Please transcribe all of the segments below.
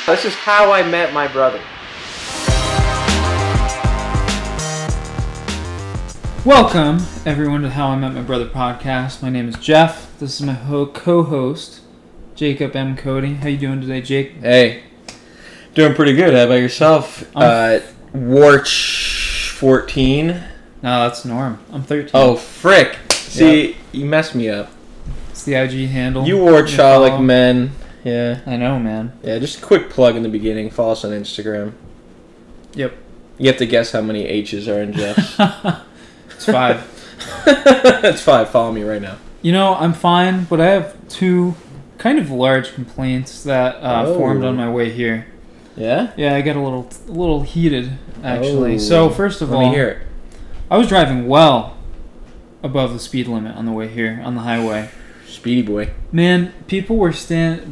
This is how I met my brother. Welcome, everyone, to How I Met My Brother podcast. My name is Jeff. This is my co-host, Jacob M. Cody. How you doing today, Jake? Hey, doing pretty good. How about yourself? Warch 14. No, that's Norm. I'm 13. Oh, frick. See, You messed me up. It's the IG handle. You Warchaholic men. Yeah. I know, man. Yeah, just a quick plug in the beginning. Follow us on Instagram. Yep. You have to guess how many H's are in Jeff's. It's 5. It's 5. Follow me right now. You know, I'm fine, but I have 2 kind of large complaints that formed on my way here. Yeah? Yeah, I got a little heated, actually. Oh. So, first of all, let me hear it. I was driving well above the speed limit on the way here on the highway. Speedy boy. Man, people were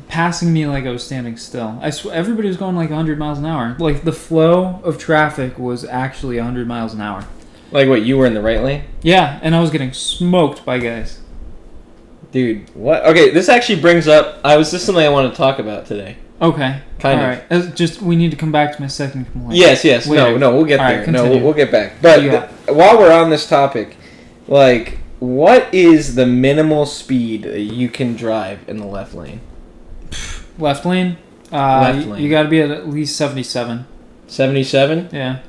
passing me like I was standing still. I swear, everybody was going like 100 miles an hour. Like, the flow of traffic was actually 100 miles an hour. Like what, you were in the right lane? Yeah, and I was getting smoked by guys. Dude, what? Okay, this actually brings up... this is something I want to talk about today. Okay. Kind of. All right. Just, we need to come back to my second complaint. Yes. Later. No, we'll get All there. right, No, continue. we'll get back. But while we're on this topic, like, what is the minimal speed that you can drive in the left lane? Left lane? Left lane. You got to be at least 77. 77? Yeah.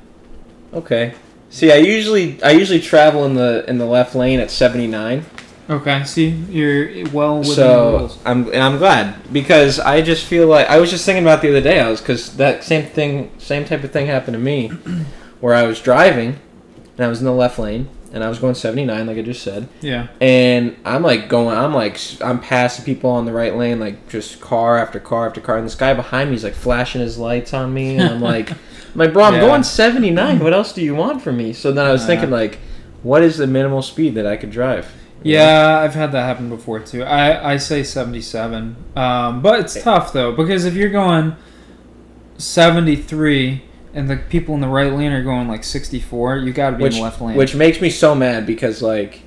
Okay. See, I usually travel in the left lane at 79. Okay. See, you're well within the So rules. I'm glad, because I just feel like I was just thinking about it the other day. Because that same type of thing happened to me, where I was driving and I was in the left lane and I was going 79, like I just said. Yeah. And I'm passing people on the right lane, like just car after car after car, and this guy behind me is like flashing his lights on me, and I'm like, bro, I'm going 79. What else do you want from me? So then I was thinking, like, what is the minimal speed that I could drive? Yeah, I've had that happen before too. I say 77, but it's tough though, because if you're going 73 and the people in the right lane are going like 64, you got to be in the left lane. Which makes me so mad, because like,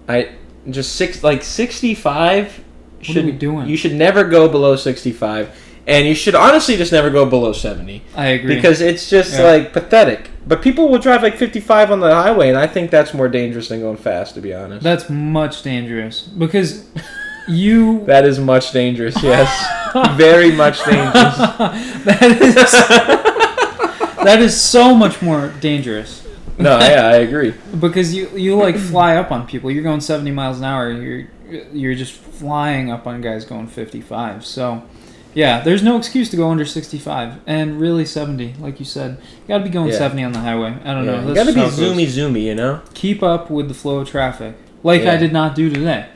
65. What are we doing? You should never go below 65. And you should honestly just never go below 70. I agree. Because it's just, like, pathetic. But people will drive, like, 55 on the highway, and I think that's more dangerous than going fast, to be honest. That's much dangerous. Because you... That is much dangerous, yes. Very much dangerous. That is so much more dangerous. No, yeah, I agree. Because you like, fly up on people. You're going 70 miles an hour. You're just flying up on guys going 55. So... Yeah, there's no excuse to go under 65, and really 70, like you said. You got to be going 70 on the highway. I don't know. You got to be zoomy, you know? Keep up with the flow of traffic, like I did not do today.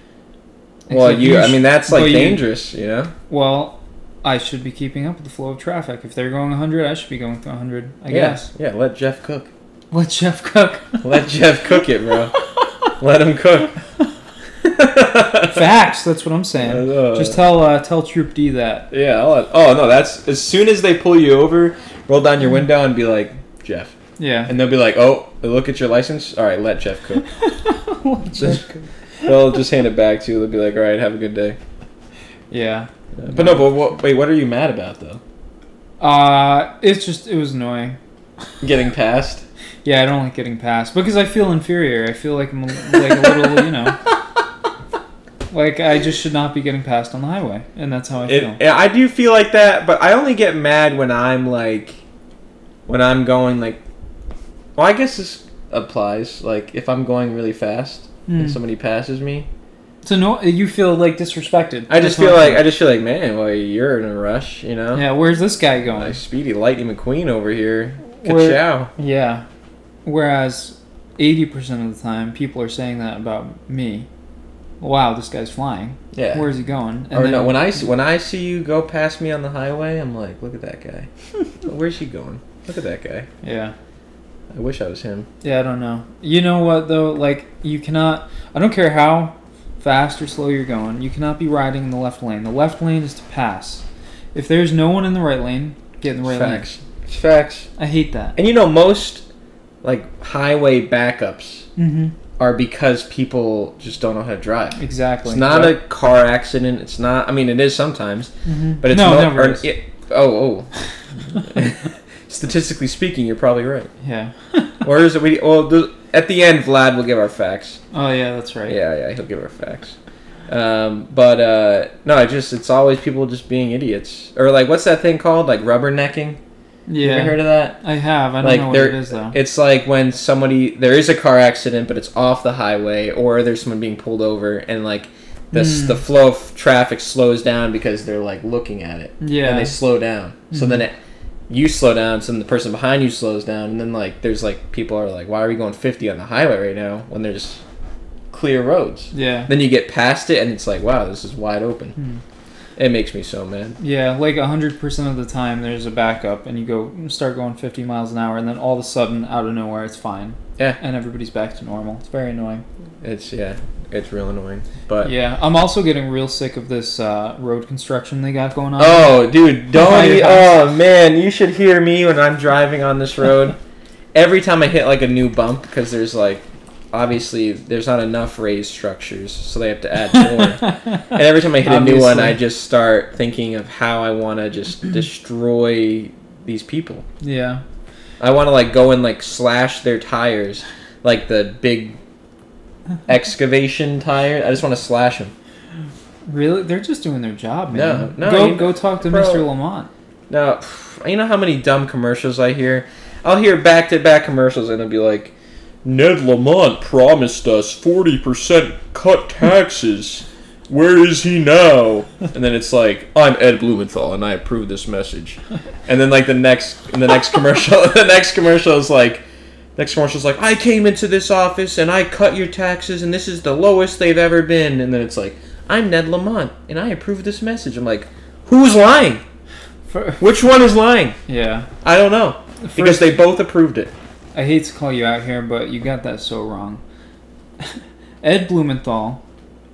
Well, that's like dangerous, you know? Well, I should be keeping up with the flow of traffic. If they're going 100, I should be going 100, I guess. Yeah, let Jeff cook. Let Jeff cook. Let Jeff cook it, bro. Let him cook. Facts. That's what I'm saying. Just tell Troop D that. Yeah. That's as soon as they pull you over, roll down your window and be like, Jeff. Yeah. And they'll be like, oh, look at your license. All right, let Jeff cook. Let Jeff cook. They'll just hand it back to you. They'll be like, all right, have a good day. Yeah. But wait, what are you mad about though? It was annoying. Getting past. Yeah, I don't like getting past because I feel inferior. I feel like I'm like a little, you know. Like, I just should not be getting passed on the highway, and that's how I feel. I do feel like that, but I only get mad when I'm going, like... Well, I guess this applies, like, if I'm going really fast and somebody passes me. So you feel, like, disrespected. I just feel like, man, well, you're in a rush, you know? Yeah, where's this guy going? Like, Speedy Lightning McQueen over here. Ka-chow. Yeah. Whereas 80% of the time, people are saying that about me. Wow, this guy's flying. Yeah. Where's he going? And when I see you go past me on the highway, I'm like, look at that guy. Where's he going? Look at that guy. Yeah. I wish I was him. Yeah, I don't know. You know what, though? Like, you cannot... I don't care how fast or slow you're going. You cannot be riding in the left lane. The left lane is to pass. If there's no one in the right lane, get in the right lane. It's facts. I hate that. And you know, most, like, highway backups... Mm-hmm. are because people just don't know how to drive. Exactly. It's not a car accident. It's not. I mean, it is sometimes, but it's never is. Statistically speaking, you're probably right. Yeah. Or is it? At the end, Vlad will give our facts. Oh yeah, that's right. Yeah, he'll give our facts. No, it's always people just being idiots. Or like, what's that thing called? Like rubbernecking. Yeah. You ever heard of that? I have. I don't know what it is though. It's like when there is a car accident, but it's off the highway, or there's someone being pulled over, and like the flow of traffic slows down because they're like looking at it. Yeah. And they slow down. So then you slow down, so then the person behind you slows down, and then like there's like people are like, why are we going 50 on the highway right now when there's clear roads? Yeah. Then you get past it, and it's like, wow, this is wide open. It makes me so mad. Yeah, like 100% of the time there's a backup, and you start going 50 miles an hour, and then all of a sudden, out of nowhere, it's fine. Yeah. And everybody's back to normal. It's very annoying. It's real annoying. But yeah, I'm also getting real sick of this road construction they got going on. Oh, dude, oh, man, you should hear me when I'm driving on this road. Every time I hit, like, a new bump, because there's, like, obviously, there's not enough raised structures, so they have to add more. And every time I hit a new one, I just start thinking of how I want to just destroy these people. Yeah. I want to, like, go and, like, slash their tires, like the big excavation tire. I just want to slash them. Really? They're just doing their job, man. No. Go talk to Mr. Lamont. No, you know how many dumb commercials I hear? I'll hear back-to-back commercials, and it'll be like, Ned Lamont promised us 40% cut taxes. Where is he now? And then it's like, I'm Ed Blumenthal, and I approve this message. And then like the next commercial, next commercial is like, I came into this office and I cut your taxes, and this is the lowest they've ever been. And then it's like, I'm Ned Lamont, and I approve this message. I'm like, who's lying? Which one is lying? Yeah. I don't know. Because they both approved it. I hate to call you out here, but you got that so wrong. Ed Blumenthal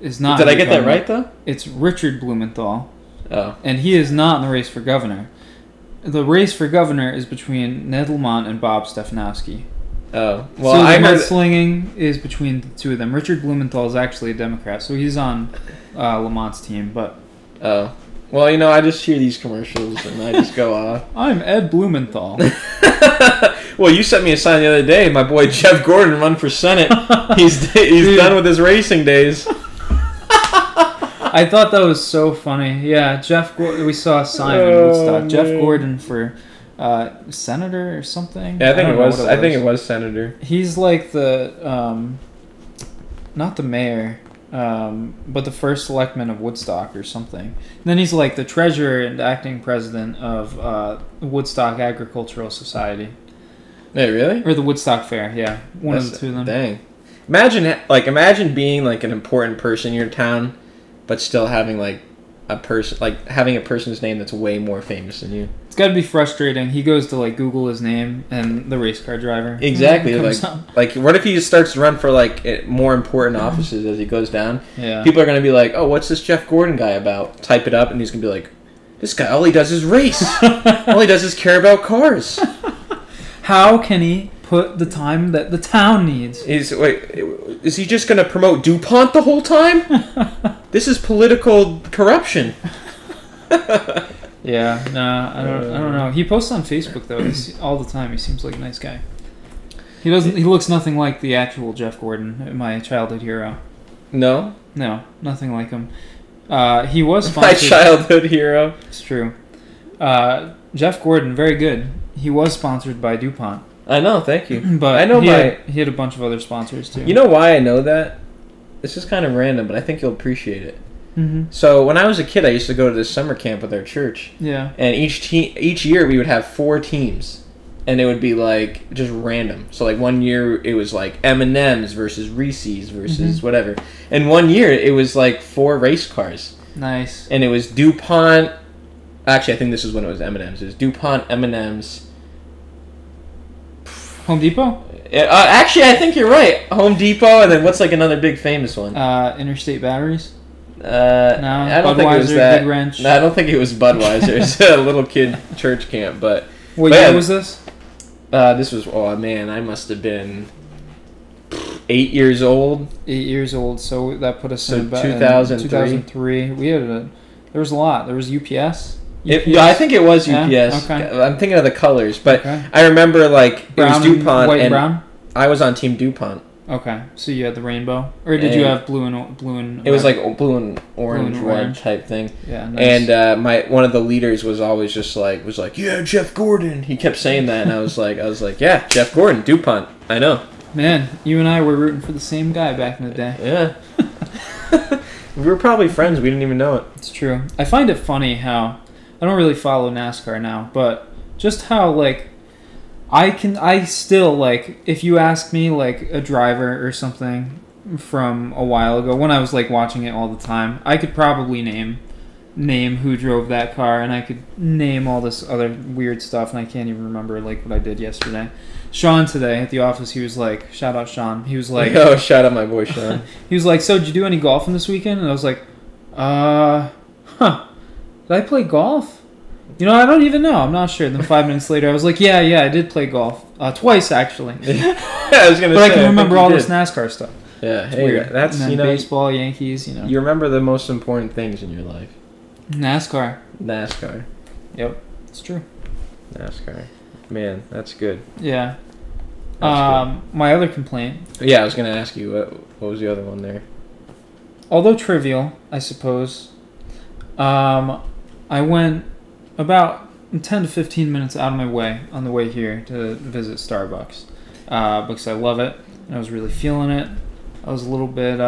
is not... Did I get that right, though? It's Richard Blumenthal. Oh. And he is not in the race for governor. The race for governor is between Ned Lamont and Bob Stefanowski. Oh. Well, so the mudslinging is between the two of them. Richard Blumenthal is actually a Democrat, so he's on Lamont's team, but... Oh. Well, you know, I just hear these commercials, and I just go off. I'm Ed Blumenthal. Well, you sent me a sign the other day. My boy Jeff Gordon run for Senate. He's done with his racing days. I thought that was so funny. Yeah, Jeff Gordon. We saw a sign in Woodstock. Jeff Gordon for senator or something. Yeah, I think it was senator. He's like the not the mayor, but the first selectman of Woodstock or something. And then he's like the treasurer and acting president of Woodstock Agricultural Society. Hey, really? Or the Woodstock Fair, yeah. One of the two of them. Dang. Imagine being like an important person in your town, but still having like a person's name that's way more famous than you. It's got to be frustrating. He goes to like Google his name and the race car driver. Exactly. Like what if he starts to run for like more important offices as he goes down? Yeah. People are gonna be like, oh, what's this Jeff Gordon guy about? Type it up, and he's gonna be like, this guy, all he does is race. All he does is care about cars. How can he put the time that the town needs? Is he just going to promote DuPont the whole time? This is political corruption. Yeah, nah, I don't know. He posts on Facebook though all the time. He seems like a nice guy. He looks nothing like the actual Jeff Gordon, my childhood hero. No, nothing like him. He was sponsored. My childhood hero. It's true. Jeff Gordon, very good. He was sponsored by DuPont. I know, thank you. But he had a bunch of other sponsors too. You know why I know that? This is kind of random, but I think you'll appreciate it. Mm-hmm. So when I was a kid, I used to go to this summer camp with our church. Yeah. And each year we would have 4 teams, and it would be like just random. So like one year it was like M&M's versus Reese's versus whatever, and one year it was like 4 race cars. Nice. And it was DuPont. Actually, I think this is when it was M&M's. It was DuPont, M&M's. Home Depot? Actually, I think you're right. Home Depot, and then what's like another big famous one? Interstate Batteries? No, I don't think it was that. Big Wrench. No, I don't think it was Budweiser. It's a little kid church camp, but... What year was this? This was... Oh, man, I must have been... 8 years old. 8 years old. So that put us in 2003. 2003. We had there was a lot. There was UPS. Yeah, I think it was UPS. Yeah? Okay. I'm thinking of the colors, but Okay. I remember like Brown it was DuPont white and and brown. I was on Team DuPont. Okay, so you had the rainbow, or did you have blue and? It was like blue and orange, Blue and red orange. type thing. Yeah, nice. And one of the leaders was always just like yeah, Jeff Gordon. He kept saying that, and I was like yeah, Jeff Gordon, DuPont. I know. Man, you and I were rooting for the same guy back in the day. Yeah. We were probably friends. We didn't even know it. It's true. I find it funny how I don't really follow NASCAR now, but just how like I still like if you ask me like a driver or something from a while ago when I was like watching it all the time, I could probably name who drove that car, and I could name all this other weird stuff, and I can't even remember like what I did yesterday. Sean today at the office, he was like, shout out Sean. He was like, oh, shout out my boy Sean. He was like, so did you do any golfing this weekend? And I was like, did I play golf? You know, I don't even know. I'm not sure. Then 5 minutes later, I was like, yeah, I did play golf. Twice, actually. Yeah, I was gonna say. But I can remember all this NASCAR stuff. Yeah, It's hey, weird. that's, and then you know, baseball, Yankees, you know. you remember the most important things in your life. NASCAR. Yep, It's true. NASCAR. Man, that's good. Yeah. That's My other complaint, Yeah, I was gonna ask you what was the other one there. although trivial, I suppose, I went about 10 to 15 minutes out of my way on the way here to visit Starbucks because I love it and I was really feeling it. I was a little bit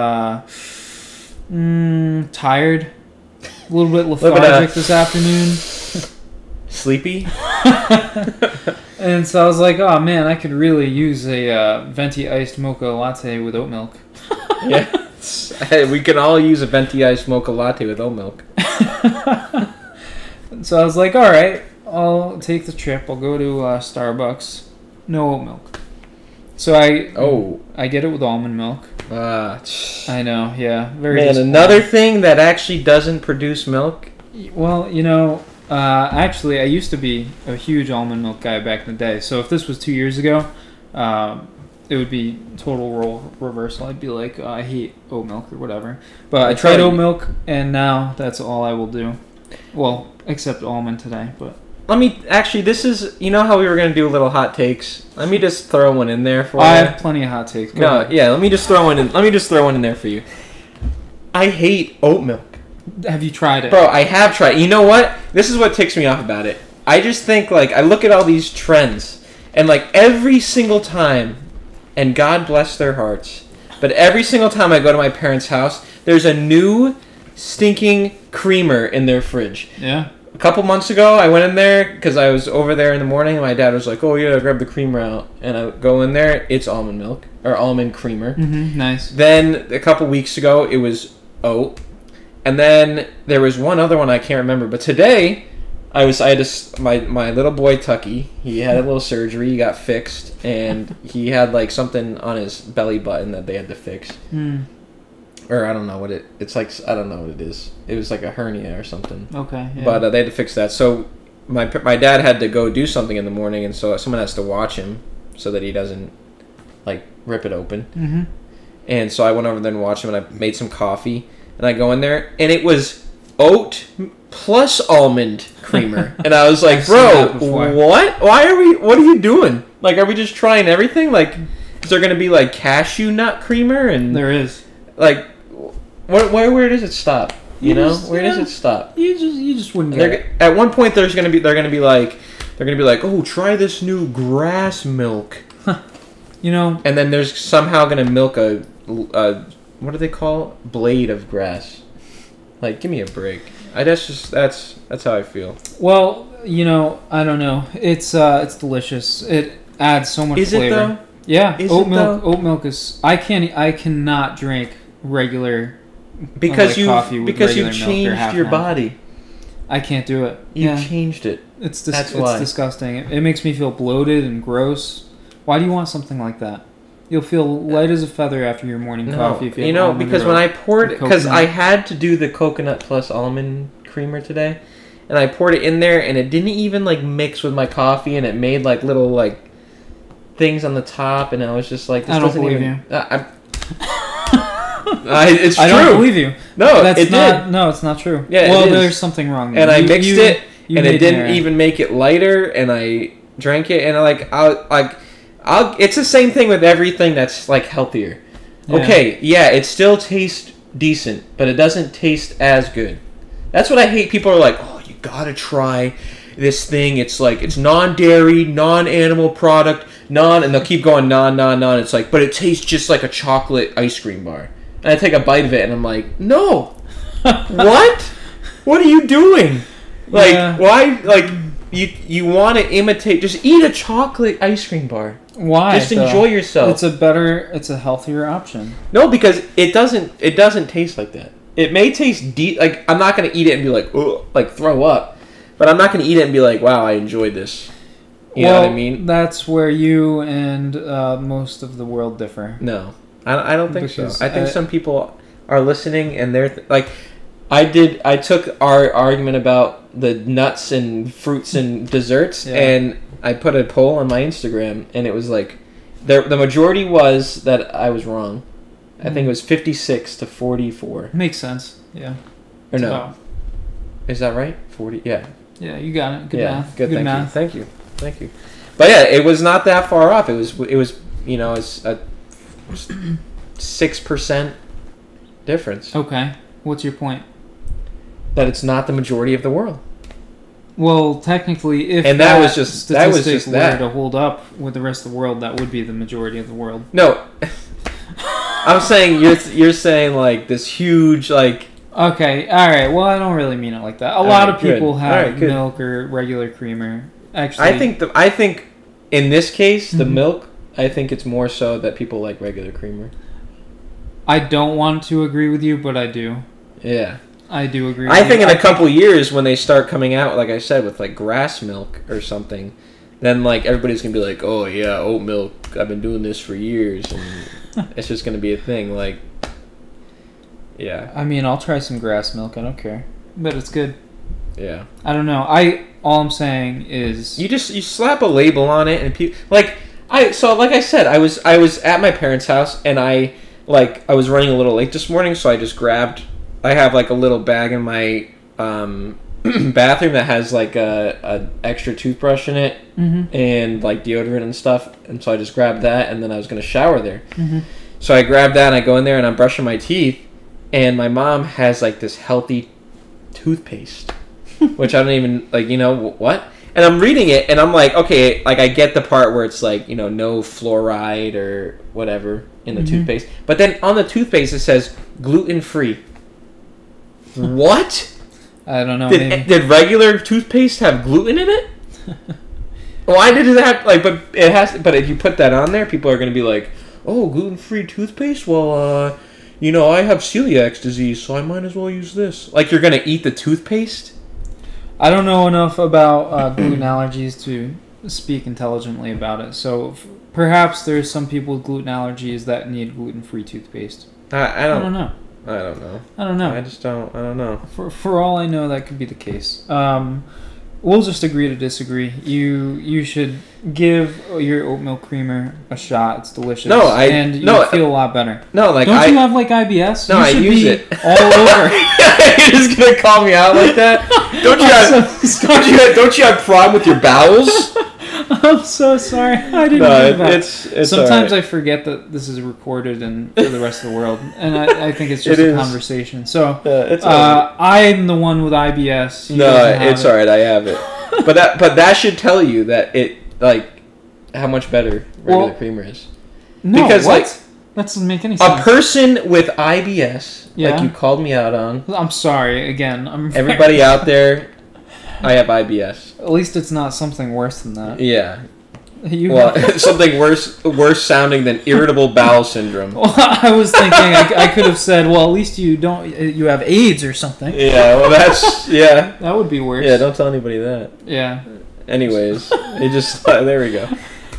tired, a little bit lethargic this afternoon. Sleepy? And so I was like, oh man, I could really use a venti iced mocha latte with oat milk. Yeah. Hey, we can all use a venti iced mocha latte with oat milk. So I was like, all right, I'll take the trip. I'll go to Starbucks. No oat milk. So I get it with almond milk. I know, yeah. Very Man, another thing that actually doesn't produce milk. Well, you know, actually, I used to be a huge almond milk guy back in the day. So if this was 2 years ago, it would be total role reversal. I'd be like, I hate oat milk or whatever. But I tried oat milk, and now that's all I will do. Well, except almond today, but... Let me, actually, this is, you know how we were going to do little hot takes? Let me just throw one in there for you. I have plenty of hot takes. Go ahead. Yeah, let me just throw one in there for you. I hate oat milk. Have you tried it? Bro, I have tried. You know what? This is what ticks me off about it. I just think, like, I look at all these trends, and, like, every single time, and God bless their hearts, but every single time I go to my parents' house, there's a new stinking creamer in their fridge. Yeah. A couple months ago, I went in there because I was over there in the morning, and my dad was like, oh, yeah, grab the creamer out. And I go in there, it's almond milk, or almond creamer. Mm-hmm, nice. Then, a couple weeks ago, it was oat. And then there was one other one I can't remember. But today, I had my little boy, Tucky, he had a little surgery, he got fixed, and he had, like, something on his belly button that they had to fix. Mm. Or I don't know what it's like. I don't know what it is. It was like a hernia or something. Okay. Yeah. But they had to fix that. So my dad had to go do something in the morning, and so someone has to watch him so that he doesn't like rip it open. Mm-hmm. And so I went over there and watched him, and I made some coffee, and I go in there, and it was oat plus almond creamer, and I was like, bro, what? Why are we? What are you doing? Like, are we just trying everything? Like, is there gonna be like cashew nut creamer? And there is. Like, where does it stop? You know, where does it stop? You just wouldn't get it. At one point, they're gonna be like, oh, try this new grass milk. You know, and then there's somehow gonna milk a what do they call blade of grass? Like, give me a break. That's how I feel. Well, you know, I don't know. It's delicious. It adds so much flavor. Is it though? Yeah, oat milk is. I cannot drink regular because coffee with because regular you've changed your body. I can't do it. You changed it. It's disgusting. It makes me feel bloated and gross. Why do you want something like that? You'll feel light as a feather after your morning coffee. If you have because when I poured it, because I had to do the coconut plus almond creamer today, and I poured it in there, and it didn't even like mix with my coffee, and it made like little like things on the top, and I was just like, this I don't doesn't believe even, you. it's true. I don't believe you. No, That's it not. did. No, it's not true. Yeah, well, it is. there's something wrong there. And I mixed it, and it made didn't an even make it lighter, and I drank it, and I'll. It's the same thing with everything that's like healthier. Yeah. Okay, yeah, it still tastes decent, but it doesn't taste as good. That's what I hate. People are like, oh, you gotta try this thing. It's like, it's non-dairy, non-animal product, and they'll keep going non. It's like, but it tastes just like a chocolate ice cream bar. And I take a bite of it, and I'm like, no. What? What are you doing? Like, Yeah. why? Like, you want to imitate, just eat a chocolate ice cream bar. Why? Just enjoy yourself. It's a healthier option. No, because it doesn't taste like that. It may taste like, I'm not gonna eat it and be like, ugh, like throw up, but I'm not gonna eat it and be like, wow, I enjoyed this. You know what I mean? That's where you and most of the world differ. No, I don't think Because so. I think some people are listening and they're like, I took our argument about the nuts and fruits and desserts, and I put a poll on my Instagram, and it was like, the majority was that I was wrong. I think it was 56 to 44. Makes sense. Yeah. Or no. Is that right? 40? Yeah. Yeah, you got it. Good math. Good math. Thank you. But yeah, it was not that far off. It was it's a 6% difference. Okay. What's your point? That it's not the majority of the world. Well, technically, if and that was just statistic that. were to hold up with the rest of the world, that would be the majority of the world. No, I'm saying you're saying like this huge like. Okay, all right. Well, I don't really mean it like that. A lot of people have milk or regular creamer. Actually, I think in this case, the milk. I think it's more so that people like regular creamer. I don't want to agree with you, but I do. Yeah. I do agree. I think in a couple years, when they start coming out, like I said, with like grass milk or something, then like everybody's gonna be like, "Oh yeah, oat milk. I've been doing this for years," and it's just gonna be a thing. Like, yeah. I mean, I'll try some grass milk. I don't care, but it's good. Yeah. I don't know. All I'm saying is you slap a label on it, and people like I said, I was at my parents' house, and I was running a little late this morning, so I just grabbed. I have like a little bag in my bathroom that has like a extra toothbrush in it and like deodorant and stuff, and so I just grabbed that, and then I was gonna shower there. So I grabbed that and I go in there and I'm brushing my teeth, and my mom has like this healthy toothpaste, which I don't even like. You know what? And I'm reading it and I'm like, okay, like I get the part where it's like, you know, no fluoride or whatever in the toothpaste, but then on the toothpaste it says gluten-free. What? I don't know. Did regular toothpaste have gluten in it? Why did it have but it has? But if you put that on there, people are going to be like, "Oh, gluten-free toothpaste? Well, you know, I have celiac disease, so I might as well use this." Like you're going to eat the toothpaste? I don't know enough about gluten allergies to speak intelligently about it. So perhaps there's some people with gluten allergies that need gluten-free toothpaste. I don't know. I don't know. I don't know. I don't know. For all I know, that could be the case. We'll just agree to disagree. You should give your oat milk creator a shot. It's delicious. And you'll feel a lot better. No, like don't you have like IBS? No, I use it all over. You're just gonna call me out like that? Don't you have problem with your bowels? I'm so sorry. I didn't know that. It's sometimes right. I forget that this is recorded and for the rest of the world, and I think it's just a conversation. So I'm the one with IBS. No, it's all right. I have it, but that should tell you that it like how much better regular creamer is. No, because what? That doesn't make any sense. A person with IBS, like you called me out on. I'm sorry again. Everybody out there. I have IBS. At least it's not something worse than that. Yeah. Something worse sounding than irritable bowel syndrome. Well, I was thinking I could have said, well, at least you have AIDS or something. Yeah, well that would be worse. Yeah, don't tell anybody that. Yeah. Anyways, it just there we go.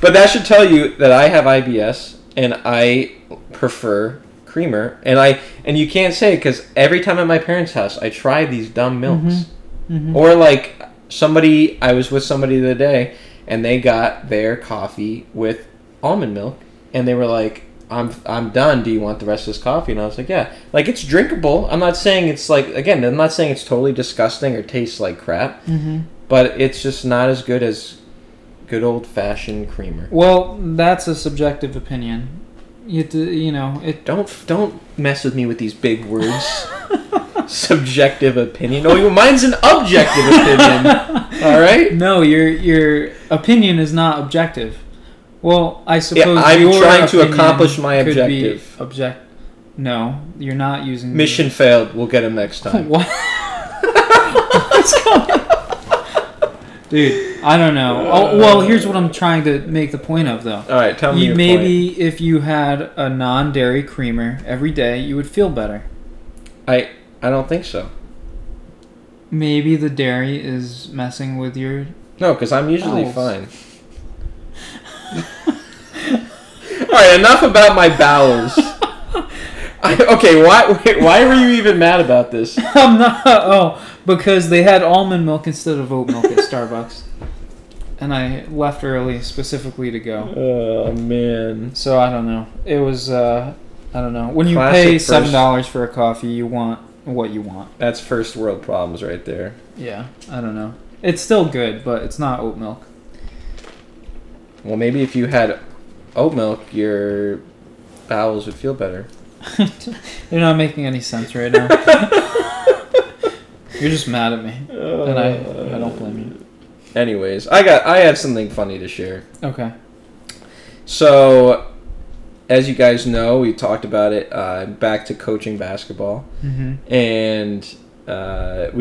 But that should tell you that I have IBS and I prefer creamer, and you can't say because every time at my parents' house I try these dumb milks. Or like I was with somebody the other day and they got their coffee with almond milk, and they were like, I'm done. Do you want the rest of this coffee? And I was like, yeah. Like, it's drinkable. I'm not saying it's like, again, I'm not saying it's totally disgusting or tastes like crap, but it's just not as good as good old-fashioned creamer. Well, that's a subjective opinion. Don't mess with me with these big words. Subjective opinion. Oh, mine's an objective opinion. All right? No, your opinion is not objective. Well, I suppose I'm trying to accomplish my objective. No, you're not using... Mission failed. We'll get him next time. What? What's going on? Dude, I don't know. Well, here's what I'm trying to make the point of, though. All right, tell me your maybe point. If you had a non-dairy creamer every day, you would feel better. I don't think so. Maybe the dairy is messing with your... No, because I'm usually fine. Alright, enough about my bowels. Okay, why were you even mad about this? I'm not... Oh, because they had almond milk instead of oat milk at Starbucks. And I left early specifically to go. Oh, man. So, I don't know. It was, I don't know. When you Classic pay $7 for a coffee, you want what you want. That's first world problems right there. Yeah, I don't know. It's still good, but it's not oat milk. Well, maybe if you had oat milk, your bowels would feel better. You're not making any sense right now. You're just mad at me, and I don't blame you. Anyways, I had something funny to share. Okay. So, as you guys know, we talked about it. Back to coaching basketball, and I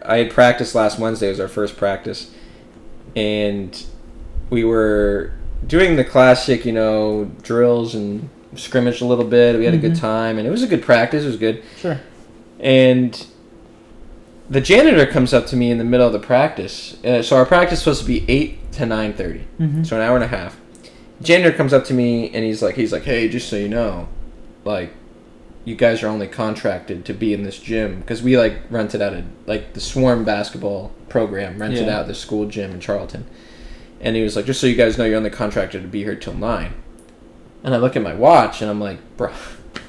had practice last Wednesday. It was our first practice, and we were doing the classic, drills and scrimmage a little bit. We had a good time, and it was a good practice. It was good. Sure. And the janitor comes up to me in the middle of the practice. So our practice is supposed to be 8 to 9:30, so an hour and a half. The janitor comes up to me, and he's like, hey, just so you know, like, you guys are only contracted to be in this gym, because we rented out the Swarm basketball program rented out the school gym in Charlton. And he was like, just so you guys know, you're only contracted to be here till 9. And I look at my watch, and I'm like, bro,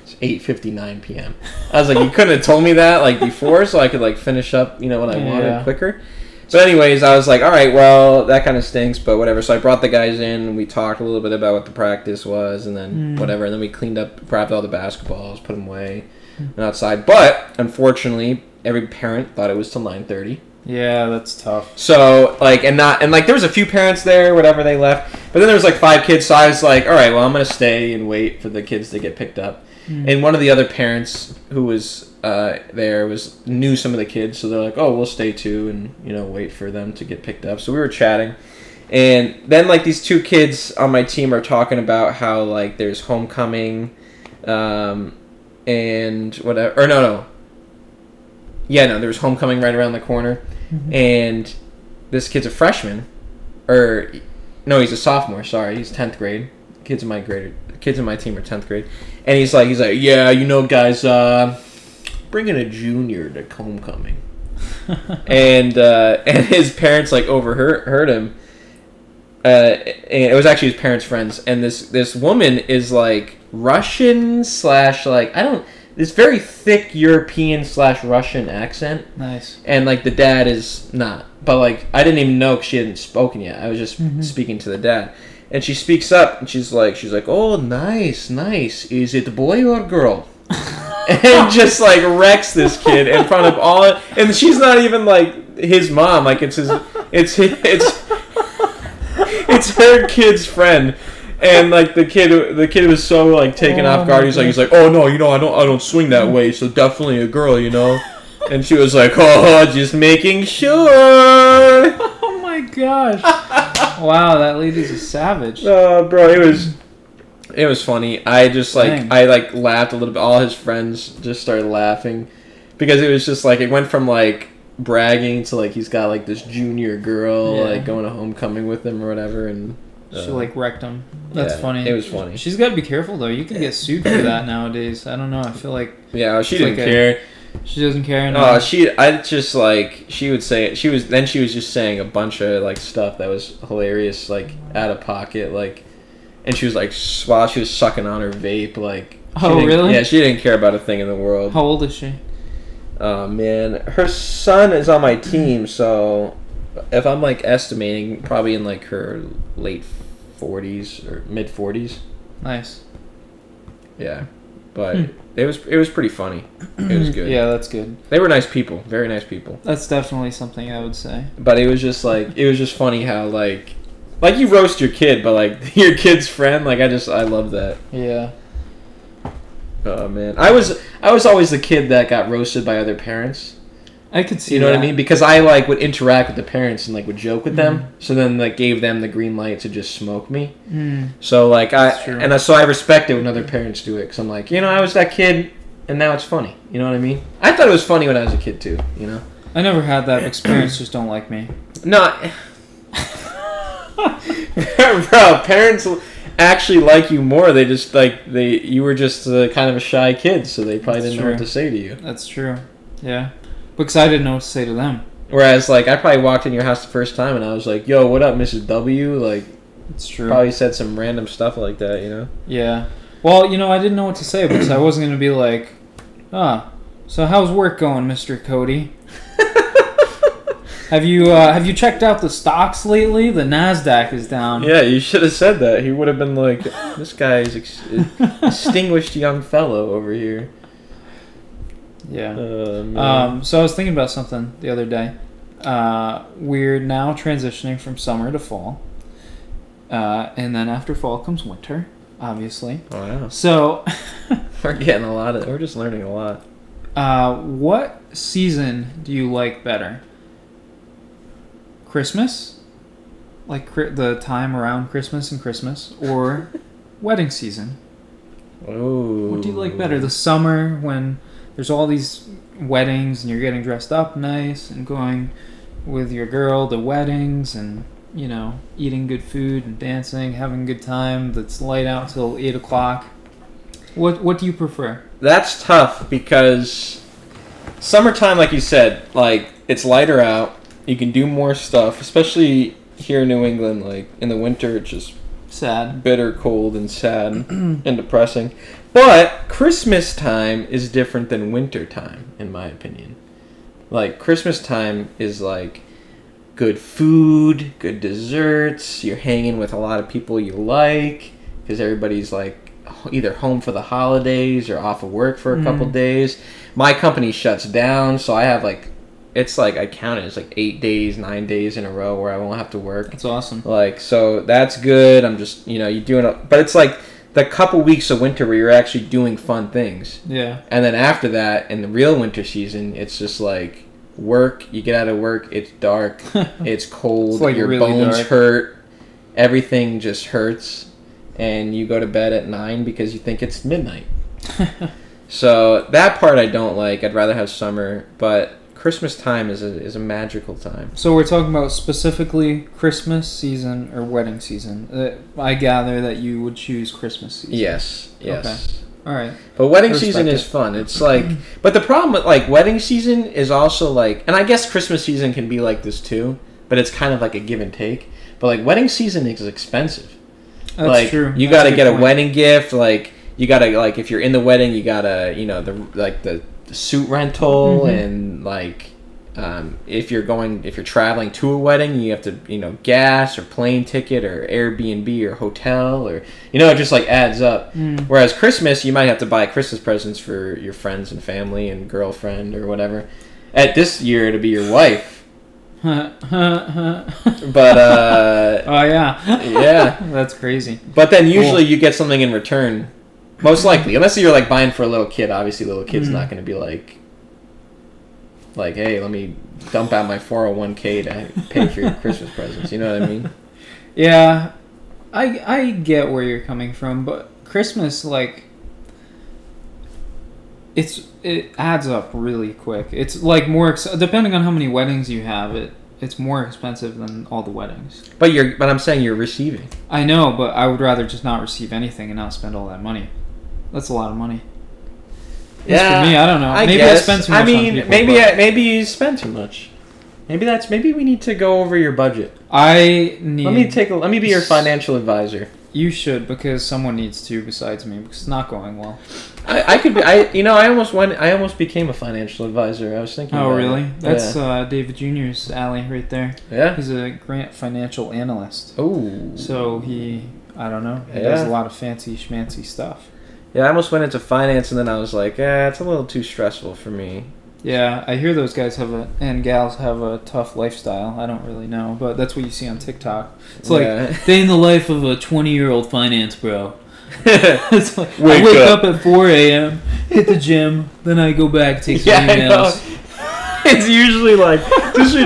it's 8:59 p.m. I was like, you couldn't have told me that before, so I could finish up, what I wanted quicker. So anyways, I was like, all right, well, that kind of stinks, but whatever. So I brought the guys in, and we talked a little bit about what the practice was, and then whatever. And then we cleaned up, grabbed all the basketballs, put them away, and outside. But unfortunately, every parent thought it was till 9:30. Yeah, that's tough. So, there was a few parents there, whatever, they left. But then there was 5 kids, so I was like, all right, well, I'm going to stay and wait for the kids to get picked up. And one of the other parents who was there knew some of the kids, so they're like, oh, we'll stay too and, wait for them to get picked up. So we were chatting. And then, these 2 kids on my team are talking about how, there's homecoming and whatever. Or no. Yeah, no, there was homecoming right around the corner, and this kid's a freshman, no, he's a sophomore. Sorry, he's 10th grade. Kids in my team are 10th grade, and he's like, yeah, guys, bringing a junior to homecoming, and his parents overheard him. And it was actually his parents' friends, and this woman is Russian / this very thick European/Russian accent. Nice. And the dad is not, but I didn't even know because she hadn't spoken yet. I was just speaking to the dad, and she speaks up and she's like, oh, nice. Is it a boy or girl? And just wrecks this kid in front of all, and she's not even his mom. It's her kid's friend. And the kid was so taken off guard. He's like, oh no, I don't swing that way, so definitely a girl, And she was like, oh, just making sure. Oh my gosh! Wow, that lady's a savage. Bro, it was funny. I just I laughed a little bit. All his friends just started laughing because it was just it went from bragging to he's got this junior girl going to homecoming with him or whatever, and. She wrecked him. That's funny. It was funny. She's got to be careful though. You can get sued for that nowadays. I don't know. I feel like she didn't care. She doesn't care. No. She would say she was just saying a bunch of stuff that was hilarious, out of pocket, and she was like, while she was sucking on her vape, like. Really? Yeah, she didn't care about a thing in the world. How old is she? Oh man, her son is on my team, so if I'm like estimating, probably in like her late 40s or mid 40s. Nice. Yeah, but it was pretty funny. It was good. Yeah, that's good. They were nice people, very nice people. That's definitely something I would say. But it was just funny how like you roast your kid, but like your kid's friend, like I love that. Yeah. Oh man, I was always the kid that got roasted by other parents. I could see. You know what I mean? Because I like would interact with the parents and like would joke with them. So then like gave them the green light to just smoke me. So like so I respect it when other parents do it because I'm like, you know, I was that kid and now it's funny. You know what I mean? I thought it was funny when I was a kid too. You know? I never had that experience. Just don't like me. No, bro, parents actually like you more. They just you were just kind of a shy kid, so they probably didn't know what to say to you. That's true. Yeah, because I didn't know what to say to them. Whereas like I probably walked in your house the first time and I was like, "Yo, what up, Mrs. W?" Like, it's true. Probably said some random stuff like that, you know? Yeah. Well, you know, I didn't know what to say because I wasn't gonna be like, so how's work going, Mr. Cody? Have you checked out the stocks lately? The NASDAQ is down. Yeah, you should have said that. He would have been like, this guy is distinguished young fellow over here. Yeah. So I was thinking about something the other day. We're now transitioning from summer to fall. And then after fall comes winter, obviously. Oh, yeah. So we're getting we're just learning a lot. What season do you like better? Christmas, like the time around Christmas and Christmas, or wedding season? Oh. What do you like better? The summer when there's all these weddings and you're getting dressed up nice and going with your girl to weddings and, you know, eating good food and dancing, having a good time that's light out till 8 o'clock. What do you prefer? That's tough because summertime, like you said, like it's lighter out. You can do more stuff, especially here in New England. Like in the winter, it's just sad, bitter, cold, and sad and depressing. But Christmas time is different than winter time, in my opinion. Like Christmas time is like good food, good desserts. You're hanging with a lot of people you like because everybody's like either home for the holidays or off of work for a couple days. My company shuts down, so I have like. It's like I counted. It's like 8 days, 9 days in a row where I won't have to work. That's awesome. Like so, that's good. I'm just you're doing it, but it's like the couple weeks of winter where you're actually doing fun things. Yeah. And then after that, in the real winter season, it's just like work. You get out of work. It's dark. It's cold. It's like your really bones dark. hurt. Everything just hurts, and you go to bed at 9 because you think it's midnight. So that part I don't like. I'd rather have summer, but. Christmas time is a magical time. So we're talking about specifically Christmas season or wedding season. I gather that you would choose Christmas season. Yes. Okay. All right. But wedding season is fun. It's like, but the problem with like wedding season is also like, and I guess Christmas season can be like this too, but it's kind of like a give and take. But like wedding season is expensive. That's like, true. You got to get a wedding gift. Like you got to like if you're in the wedding, you got to the suit rental and like if you're traveling to a wedding you have to gas or plane ticket or Airbnb or hotel or it just like adds up. Whereas Christmas you might have to buy Christmas presents for your friends and family and girlfriend or whatever. At this year it'll be your wife. But oh yeah that's crazy. But then usually you get something in return. Most likely, unless you're like buying for a little kid. Obviously, little kid's not going to be like, hey, let me dump out my 401k to pay for your Christmas presents. You know what I mean? Yeah, I get where you're coming from, but Christmas, like, it adds up really quick. It's like more depending on how many weddings you have. It's more expensive than all the weddings. But I'm saying you're receiving. I know, but I would rather just not receive anything and not spend all that money. That's a lot of money. Yeah, for me, I don't know. Maybe I spend too much. I mean, on people, maybe you spend too much. Maybe we need to go over your budget. Let me be your financial advisor. You should, because someone needs to besides me, because it's not going well. I could be. I almost became a financial advisor. I was thinking. Oh, really? It. That's David Jr.'s alley right there. Yeah. He's a grant financial analyst. Oh. So I don't know. He does a lot of fancy schmancy stuff. Yeah, I almost went into finance, and then I was like, it's a little too stressful for me. Yeah, I hear those guys and gals have a tough lifestyle. I don't really know, but that's what you see on TikTok. It's like, day in the life of a 20-year-old finance bro. It's like, I wake up at 4 a.m., hit the gym, then I go back, take some emails. It's usually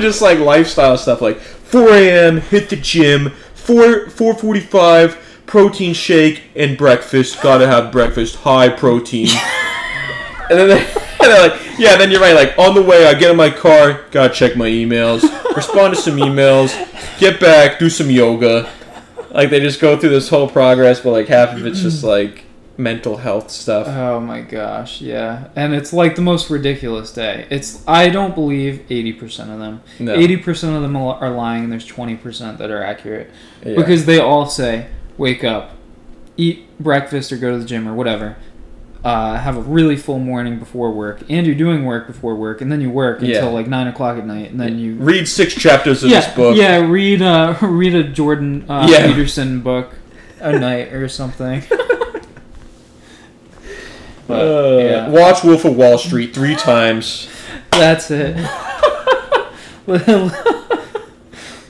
just like lifestyle stuff, like 4 a.m., hit the gym, 4:45, protein shake, and breakfast. Gotta have breakfast, high protein. And then they're like, yeah, then you're right, like, on the way, I get in my car, gotta check my emails, respond to some emails, get back, do some yoga. Like, they just go through this whole progress, but, like, half of it's just, like, mental health stuff. Oh, my gosh, yeah. And it's, like, the most ridiculous day. I don't believe 80% of them. No. 80% of them are lying, and there's 20% that are accurate. Yeah. Because they all say, wake up, eat breakfast or go to the gym or whatever. Have a really full morning before work, and you're doing work before work, and then you work until like 9 o'clock at night, and then you read 6 chapters of this book. Yeah, read a Jordan Peterson book a night or something. But, watch Wolf of Wall Street 3 times. That's it.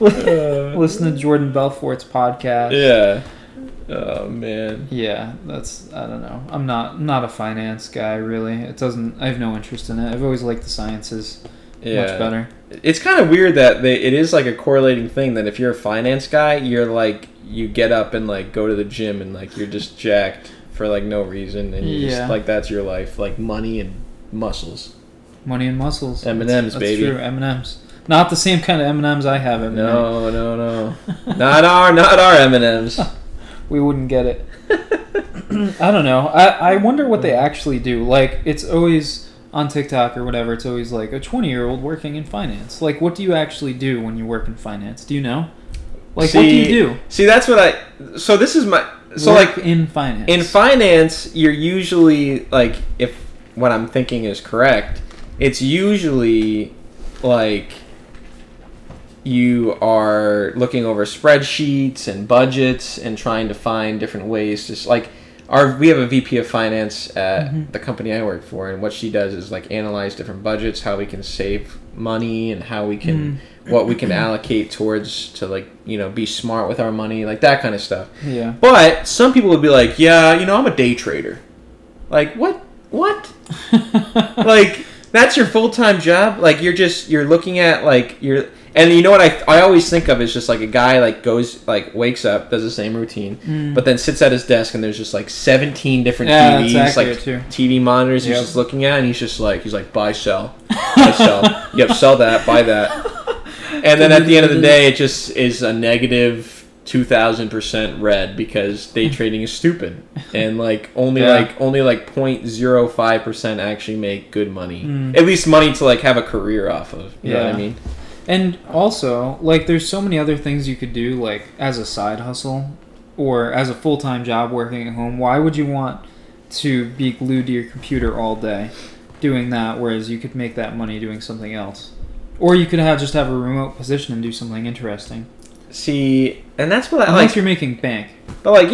Listen to Jordan Belfort's podcast. Yeah. Oh man. Yeah, I don't know. I'm not a finance guy really. I have no interest in it. I've always liked the sciences much better. It's kind of weird that it is like a correlating thing that if you're a finance guy, you're like you get up and like go to the gym and like you're just jacked for like no reason and you just like that's your life, like money and muscles. Money and muscles. M&Ms, baby. That's true. M&Ms. Not the same kind of M&Ms I have. M&M. No. not our M&Ms. We wouldn't get it. I don't know. I wonder what they actually do. Like, it's always on TikTok or whatever, it's always like a 20-year-old working in finance. Like, what do you actually do when you work in finance? Do you know? Like, what do you do? See, that's what so this is my... So, work in finance. In finance, you're usually, like, if what I'm thinking is correct, it's usually, like... you are looking over spreadsheets and budgets and trying to find different ways to like we have a VP of finance at the company I work for, and what she does is like analyze different budgets, how we can save money and how we can what we can allocate towards to like, you know, be smart with our money, like that kind of stuff. Yeah. But some people would be like, yeah, you know, I'm a day trader. Like what? Like that's your full-time job? Like you're looking at like and you know what I always think of is just like a guy like goes like wakes up, does the same routine, but then sits at his desk and there's just like 17 different TVs, like too. TV monitors he's just looking at, and he's like buy sell, yep, sell that, buy that, and then at the end of the day it just is a negative 2,000% red because day trading is stupid and like only like 0.05% actually make good money, at least money to like have a career off of. You know what I mean? And also, like, there's so many other things you could do, like, as a side hustle or as a full-time job working at home. Why would you want to be glued to your computer all day doing that, whereas you could make that money doing something else? Or you could just have a remote position and do something interesting. See, and that's what Unless you're making bank. But, like,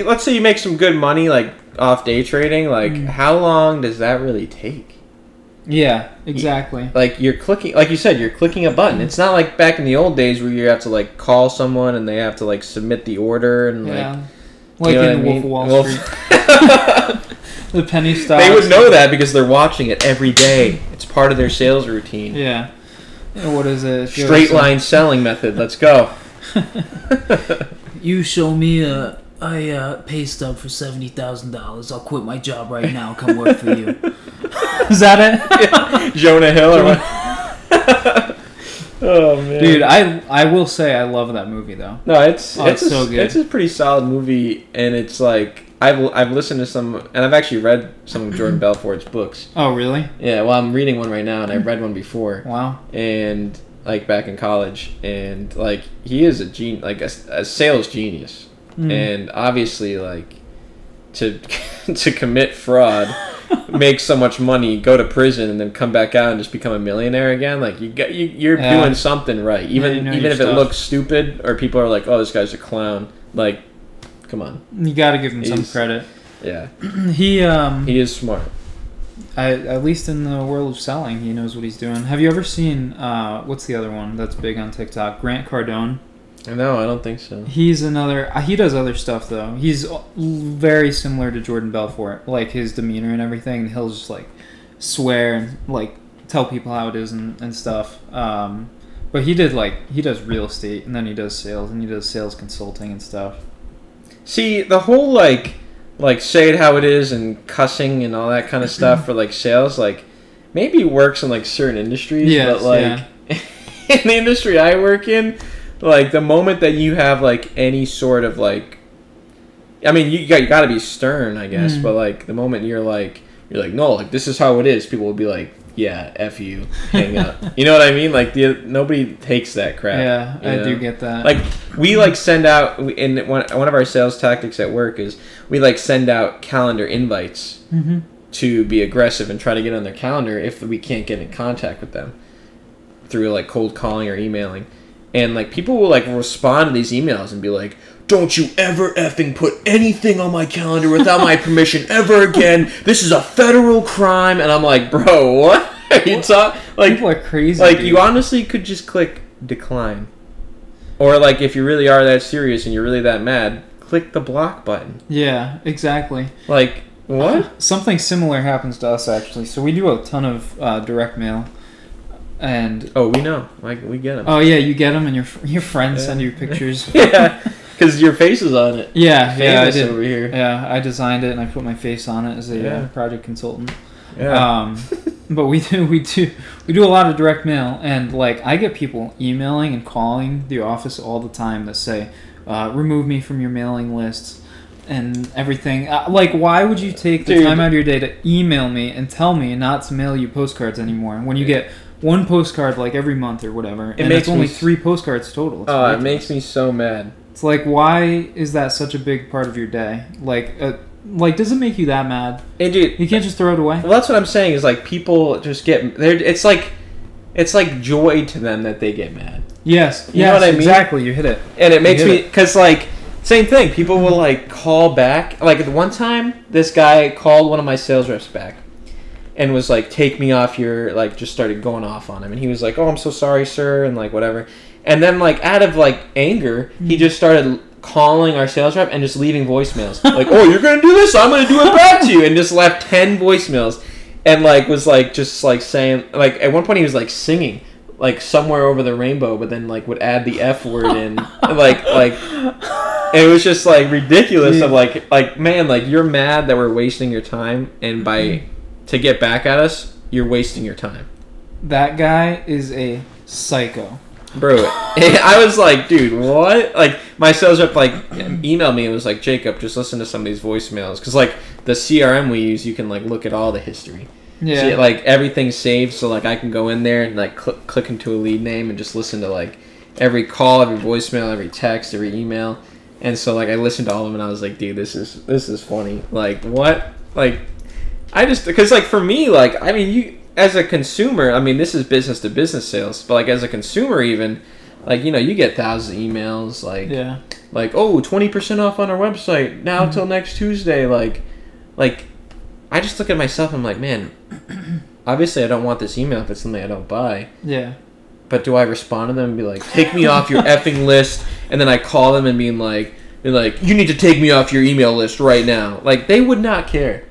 let's say you make some good money, like, off day trading. Like, how long does that really take? Yeah, exactly. Like you're clicking, like you said, you're clicking a button. It's not like back in the old days where you have to like call someone and they have to like submit the order and like in the Wolf of Wall Street, the penny stocks. They would know that because they're watching it every day. It's part of their sales routine. Yeah. What is it? Straight line selling method. Let's go. You show me a pay stub for $70,000. I'll quit my job right now. Come work for you. Is that it? Yeah. Jonah Hill or what? Oh man, dude, I will say I love that movie though. No, it's so good. It's a pretty solid movie, and it's like I've listened to some, and I've actually read some of Jordan Belfort's books. Oh really? Yeah. Well, I'm reading one right now, and I read one before. Wow. And like back in college, and like he is a sales genius. and obviously like to to commit fraud, make so much money, go to prison, and then come back out and just become a millionaire again. Like you're doing something right, even if it looks stupid or people are like, oh, this guy's a clown. Like, come on, you got to give him some credit. Yeah, he is smart. At least in the world of selling, he knows what he's doing. Have you ever seen what's the other one that's big on TikTok? Grant Cardone. No, I don't think so. He's another. He does other stuff though. He's very similar to Jordan Belfort, like his demeanor and everything. And he'll just like swear and like tell people how it is and stuff. But he does real estate, and then he does sales, and he does sales consulting and stuff. See, the whole like say it how it is and cussing and all that kind of stuff for like sales, like maybe works in like certain industries, but like in the industry I work in, like the moment that you have like any sort of like, I mean you got to be stern, I guess, but like the moment you're like no, like this is how it is, people will be like, yeah, F you, hang up. You know what I mean? Like nobody takes that crap. Yeah, I do get that. Like we like send out in one of our sales tactics at work is we like send out calendar invites to be aggressive and try to get on their calendar if we can't get in contact with them through like cold calling or emailing. And like people will like respond to these emails and be like, don't you ever effing put anything on my calendar without my permission ever again. This is a federal crime. And I'm like, bro, what are you talking? Like, people are crazy. Like, dude, you honestly could just click decline. Or like, if you really are that serious and you're really that mad, click the block button. Yeah, exactly. Like, what? Something similar happens to us actually. So we do a ton of direct mail. And we know, like we get them. Oh yeah, you get them, and your friends send you pictures. Yeah, because your face is on it. Yeah, I did. Over here. Yeah, I designed it and I put my face on it as a project consultant. Yeah. But we do a lot of direct mail, and like I get people emailing and calling the office all the time that say, remove me from your mailing lists and everything. Like, why would you take the time out of your day to email me and tell me not to mail you postcards anymore when you get one postcard like every month or whatever, and it's only 3 postcards total? It makes me so mad. It's like, why is that such a big part of your day? Like, does it make you that mad? Hey, dude, you can't just throw it away. Well, that's what I'm saying. Is like people just get. It's like joy to them that they get mad. Yes, you know what I mean? Exactly. You hit it, and it makes me because like same thing. People will like call back. Like at one time, this guy called one of my sales reps back. And was like, take me off your, like, just started going off on him. And he was like, oh, I'm so sorry, sir, and like, whatever. And then, like, out of, like, anger, he just started calling our sales rep and just leaving voicemails. Like, oh, you're going to do this? I'm going to do it back to you. And just left 10 voicemails. And, like, was, like, just, like, saying, like, at one point he was, like, singing, like, somewhere over the rainbow, but then, like, would add the F word in. like, it was just, like, ridiculous of, like, man, like, you're mad that we're wasting your time, and to get back at us, you're wasting your time. That guy is a psycho. Bro, I was like, dude, what? Like, my sales rep, like, emailed me and was like, Jacob, just listen to some of these voicemails. Because, like, the CRM we use, you can, like, look at all the history. Yeah. So, like, everything's saved, so, like, I can go in there and, like, click into a lead name and just listen to, like, every call, every voicemail, every text, every email. And so, like, I listened to all of them and I was like, dude, this is funny. Like, what? Like, because, like, for me, like, I mean, you, as a consumer, I mean, this is business to business sales, but, like, as a consumer even, like, you know, you get thousands of emails, like, oh, 20% off on our website, now till next Tuesday, like, I just look at myself and I'm like, man, obviously I don't want this email if it's something I don't buy. Yeah. But do I respond to them and be like, take me off your effing list, and then I call them and be like, you need to take me off your email list right now. Like, they would not care.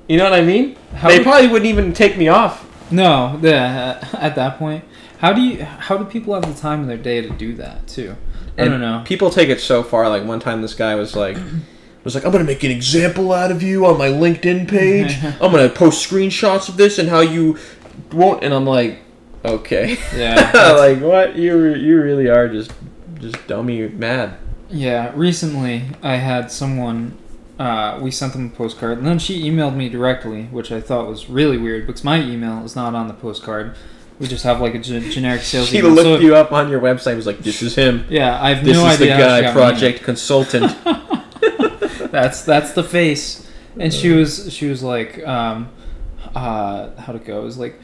You know what I mean? They probably wouldn't even take me off. No, at that point, how do people have the time in their day to do that too? I don't know. People take it so far. Like one time, this guy was like, I'm gonna make an example out of you on my LinkedIn page. I'm gonna post screenshots of this and how you won't. And I'm like, okay, yeah, like what? You really are just dummy mad. Yeah. Recently, I had someone. We sent them a postcard, and then she emailed me directly, which I thought was really weird because my email is not on the postcard. We just have like a generic sales email. She looked you up on your website and was like, this is him. Yeah, I have no idea. This is the guy, how project consultant. That's the face. And she was like, how'd it go? It was like,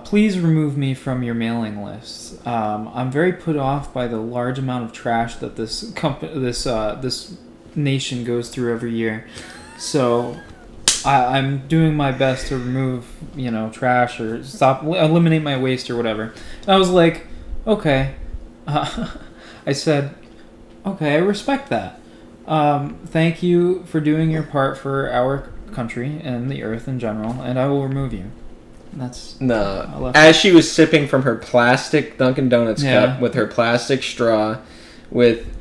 please remove me from your mailing list. I'm very put off by the large amount of trash that this nation goes through every year. So I'm doing my best to remove, trash or eliminate my waste or whatever. And I was like, okay. I said, okay, I respect that. Thank you for doing your part for our country and the earth in general, and I will remove you. That's no. As she was sipping from her plastic Dunkin' Donuts cup with her plastic straw, with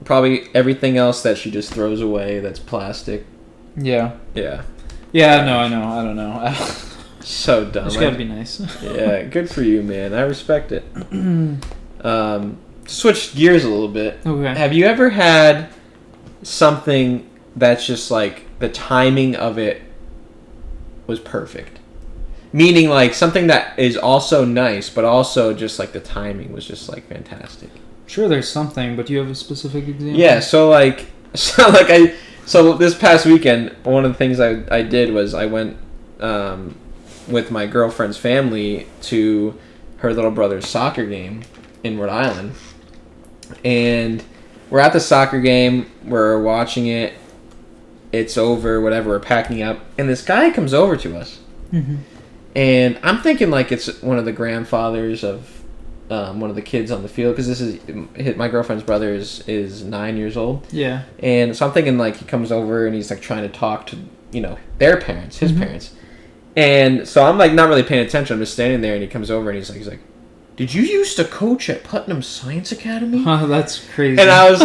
probably everything else that she just throws away that's plastic. Yeah. Yeah. Yeah. No, I know. I don't know. So dumb. It's gotta be nice. Yeah. Good for you, man. I respect it. Switch gears a little bit. Okay. Have you ever had something that's just like the timing of it was perfect? Meaning like something that is also nice, but also just like the timing was just like fantastic. Sure, there's something, but do you have a specific example? Yeah, so this past weekend, one of the things I did was I went with my girlfriend's family to her little brother's soccer game in Rhode Island. And we're at the soccer game, we're watching it, it's over, whatever, we're packing up, and this guy comes over to us. Mm-hmm. And I'm thinking like it's one of the grandfathers of one of the kids on the field, because this is my girlfriend's brother is 9 years old. Yeah. And so I'm thinking like he comes over and he's like trying to talk to their parents, his parents. And so I'm like not really paying attention. I'm just standing there, and he comes over and he's like, "Did you used to coach at Putnam Science Academy?" Oh, that's crazy. And I was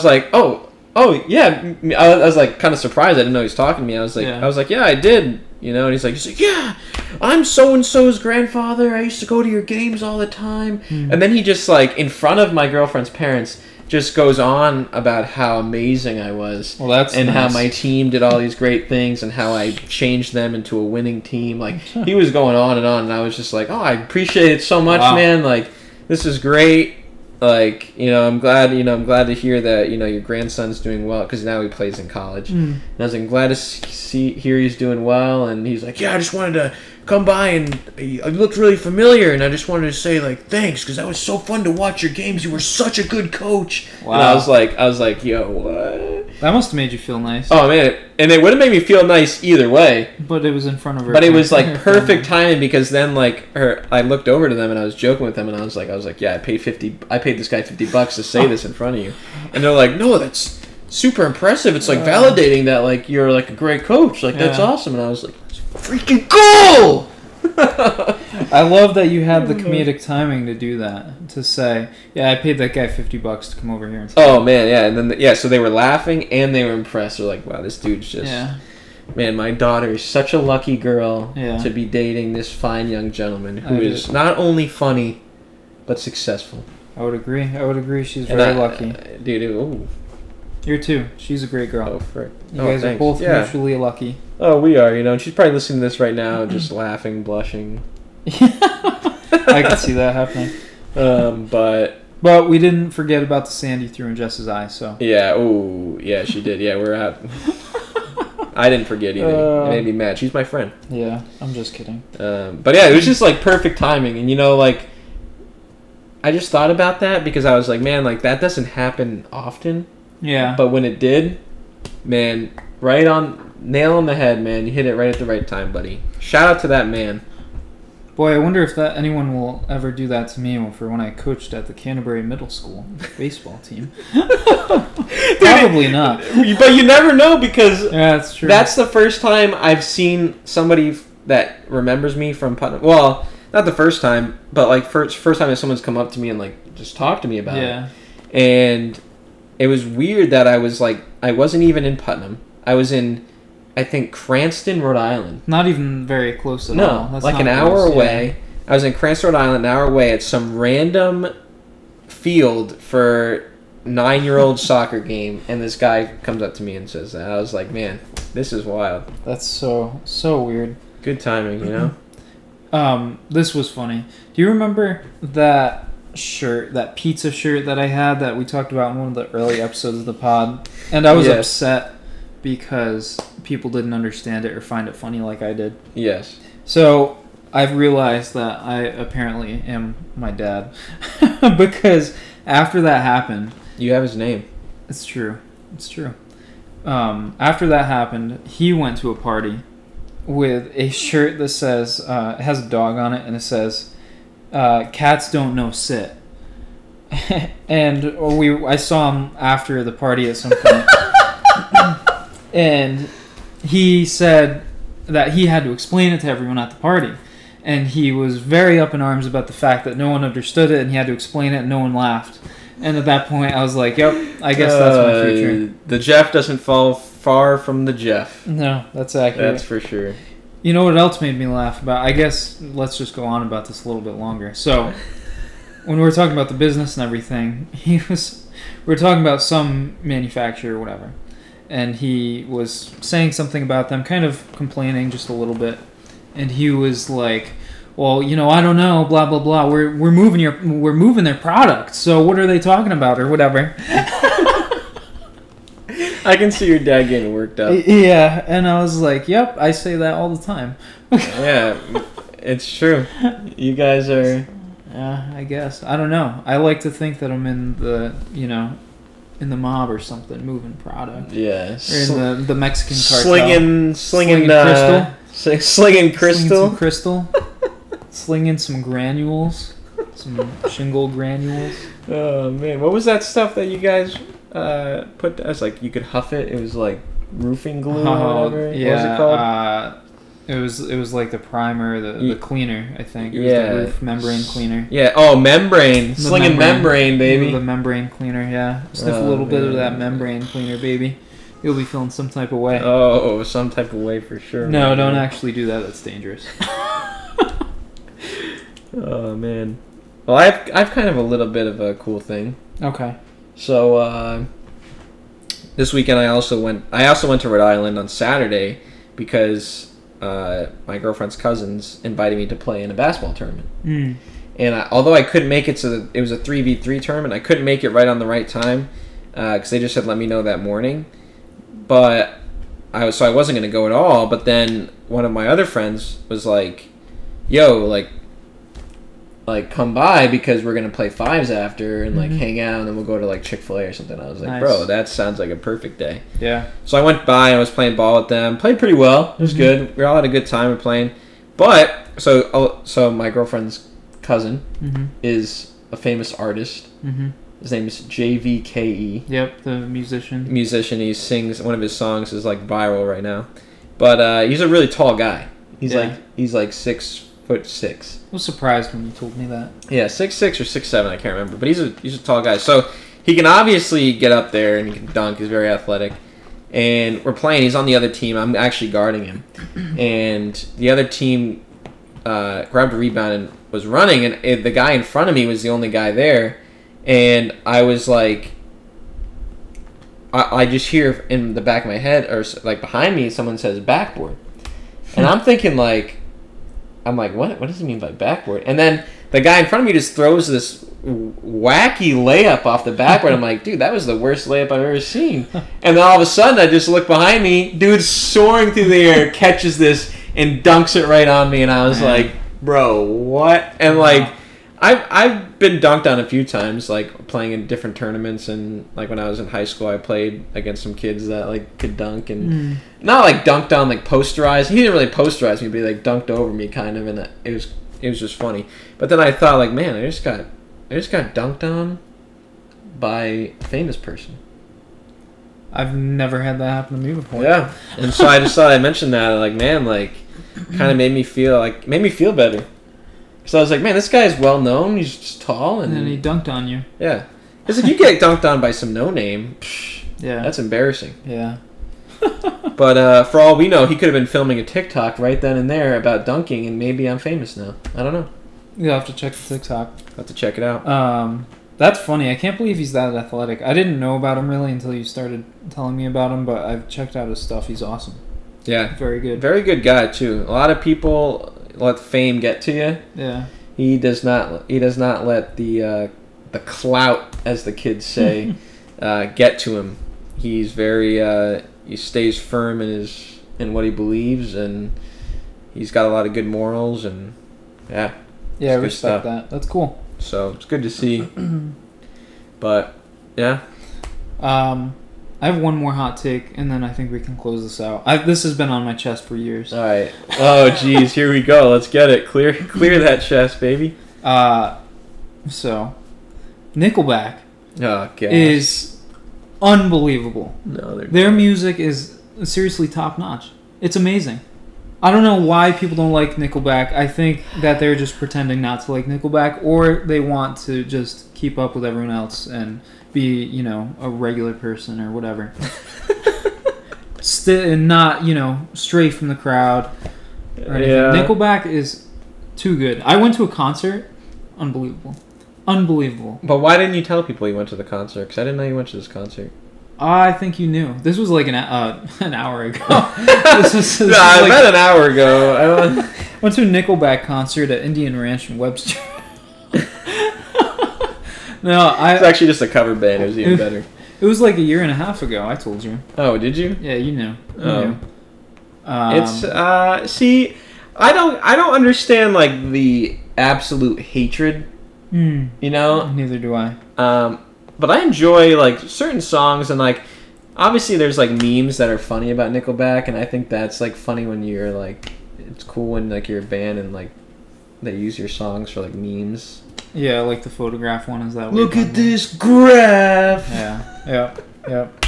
like, oh yeah. I was like kind of surprised. I didn't know he was talking to me. I was like, yeah, I did. And he's like, yeah, I'm so and so's grandfather. I used to go to your games all the time. And then he just like in front of my girlfriend's parents just goes on about how amazing I was. Well, that's and nice. How my team did all these great things and how I changed them into a winning team. Like he was going on, and I was just like, oh, I appreciate it so much, man. Like this is great. Like I'm glad to hear that your grandson's doing well, because now he plays in college. And I was like, glad to hear he's doing well. And he's like, yeah, I just wanted to come by, and you looked really familiar, and I just wanted to say like thanks, because that was so fun to watch your games. You were such a good coach. Wow. And I was like, yo, what? That must have made you feel nice. Oh man, and it would have made me feel nice either way. But it was in front of her. But it was like perfect timing, because then like I looked over to them and I was joking with them, and I was like, yeah, I paid this guy $50 to say this in front of you, and they're like, no, that's super impressive. It's like validating that like you're like a great coach. Like that's awesome. And I was like, let's freaking go! I love that you had the comedic timing to do that, to say, yeah, I paid that guy $50 to come over here and say. Oh man, yeah, and then so they were laughing and they were impressed. They're like, wow, this dude's just man, my daughter is such a lucky girl to be dating this fine young gentleman who is not only funny but successful. I would agree. She's very lucky. Dude, ooh. You're too. She's a great girl. Oh, frick. You guys are both mutually lucky. Oh, we are, and she's probably listening to this right now, just laughing, blushing. I can see that happening. But we didn't forget about the sand you threw in Jess's eye, so. Yeah, ooh, yeah, she did. Yeah, we're out. I didn't forget either. It made me mad. She's my friend. Yeah, I'm just kidding. But yeah, it was just like perfect timing, and like, I just thought about that because I was like, man, like that doesn't happen often. Yeah. But when it did, man, right on, nail on the head, man. You hit it right at the right time, buddy. Shout out to that man. Boy, I wonder if anyone will ever do that to me for when I coached at the Canterbury Middle School baseball team. Probably not. But you never know, because that's true. That's the first time I've seen somebody that remembers me from Putnam. Well, not the first time, but like first time that someone's come up to me and like just talked to me about it. And it was weird that I wasn't even in Putnam. I was in, I think, Cranston, Rhode Island. Not even very close at all. No, like an hour away. Yeah. I was in Cranston, Rhode Island, an hour away at some random field for 9-year-old soccer game, and this guy comes up to me and says that. I was like, man, this is wild. That's so weird. Good timing, This was funny. Do you remember that shirt, that pizza shirt that I had that we talked about in one of the early episodes of the pod? And I was upset because people didn't understand it or find it funny like I did. Yes. So I've realized that I apparently am my dad because after that happened, You have his name. it's true. It's true. After that happened, he went to a party with a shirt that says, it has a dog on it, and it says, "Cats don't know sit." And I saw him after the party at some point, and he said that he had to explain it to everyone at the party, and he was very up in arms about the fact that no one understood it, and he had to explain it, and no one laughed. And at that point, I was like, "Yep, I guess that's my future." The Jeff doesn't fall far from the Jeff. No, that's accurate. That's for sure. You know what else made me laugh about? I guess let's just go on about this a little bit longer. So, when we were talking about the business and everything, we were talking about some manufacturer or whatever, and he was saying something about them, kind of complaining just a little bit, and he was like, "Well, I don't know, blah blah blah. We're moving their product. So what are they talking about or whatever?" I can see your dad getting worked up. Yeah, and I was like, "Yep, I say that all the time." Yeah, it's true. You guys are. Yeah, I guess. I don't know. I like to think that I'm in the, in the mob or something, moving product. Yeah. Or in the Mexican cartel. Slinging crystal. Slinging crystal. Some crystal. Slinging some granules. Some shingle granules. Oh, man. What was that stuff that you guys put as, like, you could huff it? It was, like, roofing glue or whatever? Yeah, what was it called? It was like the primer, the cleaner, I think. It was Yeah. the roof membrane cleaner. Yeah. Oh, membrane. Slinging membrane, baby. The membrane cleaner, yeah. Sniff a little bit of that membrane cleaner, baby. You'll be feeling some type of way. Oh, some type of way for sure. No, don't actually do that. That's dangerous. Oh, man. Well, I've kind of a little bit of a cool thing. Okay. So, this weekend I also went to Rhode Island on Saturday because my girlfriend's cousins invited me to play in a basketball tournament. And although I couldn't make it, it was a 3v3 tournament. I couldn't make it right on the right time because they just had let me know that morning. But I wasn't going to go at all. But then one of my other friends was like, "Yo, like come by because we're going to play fives after and like hang out, and then we'll go to like Chick-fil-A or something." I was like, Nice. "Bro, that sounds like a perfect day." Yeah. So I went by and I was playing ball with them. Played pretty well. It was good. We all had a good time playing. But so my girlfriend's cousin is a famous artist. His name is JVKE. Yep, the musician. He sings, one of his songs is like viral right now. But he's a really tall guy. He's like 6'6". I was surprised when you told me that. Yeah, 6'6" or 6'7", I can't remember. But he's a tall guy. So he can obviously get up there and he can dunk. He's very athletic. And we're playing. He's on the other team. I'm actually guarding him. And the other team grabbed a rebound and was running. And the guy in front of me was the only guy there. And I was like, I just hear in the back of my head, or like behind me, someone says backboard. And I'm thinking like, what does he mean by backboard? And then the guy in front of me just throws this wacky layup off the backboard. I'm like, dude, that was the worst layup I've ever seen. And then all of a sudden, I just look behind me, dude soaring through the air, catches this and dunks it right on me. And I was like, bro, what? And like, I've been dunked on a few times, like playing in different tournaments, and like when I was in high school, I played against some kids that like could dunk, and not like dunked on, like posterized. He didn't really posterize me, but he like dunked over me kind of, and it was just funny. But then I thought like, man, I just got dunked on by a famous person. I've never had that happen to me before. Yeah, and so I just thought I'd mention that, like, man, like, kind of made me feel better. So I was like, man, this guy is well known. He's just tall, and then he dunked on you. Yeah, because if you get dunked on by some no name, yeah, that's embarrassing. Yeah. But for all we know, he could have been filming a TikTok right then and there about dunking, and maybe I'm famous now. I don't know. You'll have to check the TikTok. I'll have to check it out. That's funny. I can't believe he's that athletic. I didn't know about him really until you started telling me about him, but I've checked out his stuff. He's awesome. Yeah, very good. Very good guy too. A lot of people let fame get to you. Yeah. He does not let the clout, as the kids say, get to him. He's very he stays firm in what he believes, and he's got a lot of good morals, and yeah. Yeah, I respect that. That's cool. So it's good to see. But yeah. I have one more hot take, and then I think we can close this out. This has been on my chest for years. All right. Oh, geez. Here we go. Let's get it. Clear that chest, baby. So, Nickelback Oh, gosh. is unbelievable. No, Their music is seriously top notch. It's amazing. I don't know why people don't like Nickelback. I think that they're just pretending not to like Nickelback, or they want to just keep up with everyone else and be, you know, a regular person or whatever. And not, you know, stray from the crowd or anything. Yeah. Nickelback is too good. I went to a concert. Unbelievable. But why didn't you tell people you went to the concert? Because I didn't know you went to this concert. I think you knew. This was like an hour ago. this No, was like, about an hour ago. I went to a Nickelback concert at Indian Ranch in Webster. It's actually just a cover band. It was even better. It was like a year and a half ago. I told you. Oh, did you? Yeah, you knew. It's see, I don't understand like the absolute hatred. You know. Neither do I. But I enjoy like certain songs, and like obviously there's like memes that are funny about Nickelback, and I think that's like funny when you're like, it's cool when like you're a band and like they use your songs for like memes. Yeah, like the photograph one. Is that? Look at this graph. Yeah. Yep.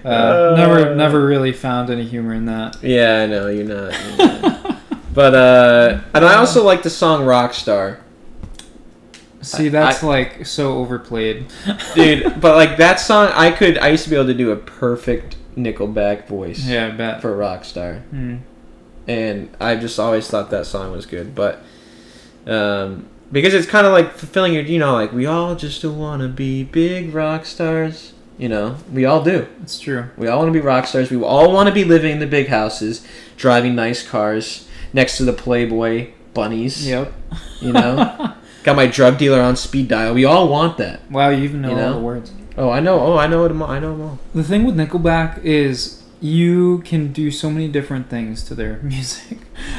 Never really found any humor in that. Yeah, I know you're not. But and I also like the song Rockstar. See, that's like so overplayed, dude. But like that song, I used to be able to do a perfect Nickelback voice. Yeah, I bet. For Rockstar. And I just always thought that song was good, but because it's kind of like fulfilling your, you know, like we all just want to be big rock stars. You know, we all do. It's true. We all want to be rock stars. We all want to be living in the big houses, driving nice cars next to the Playboy bunnies. Yep. You know, got my drug dealer on speed dial. We all want that. Wow, you even know all the words. Oh, I know. I know them all. The thing with Nickelback is you can do so many different things to their music.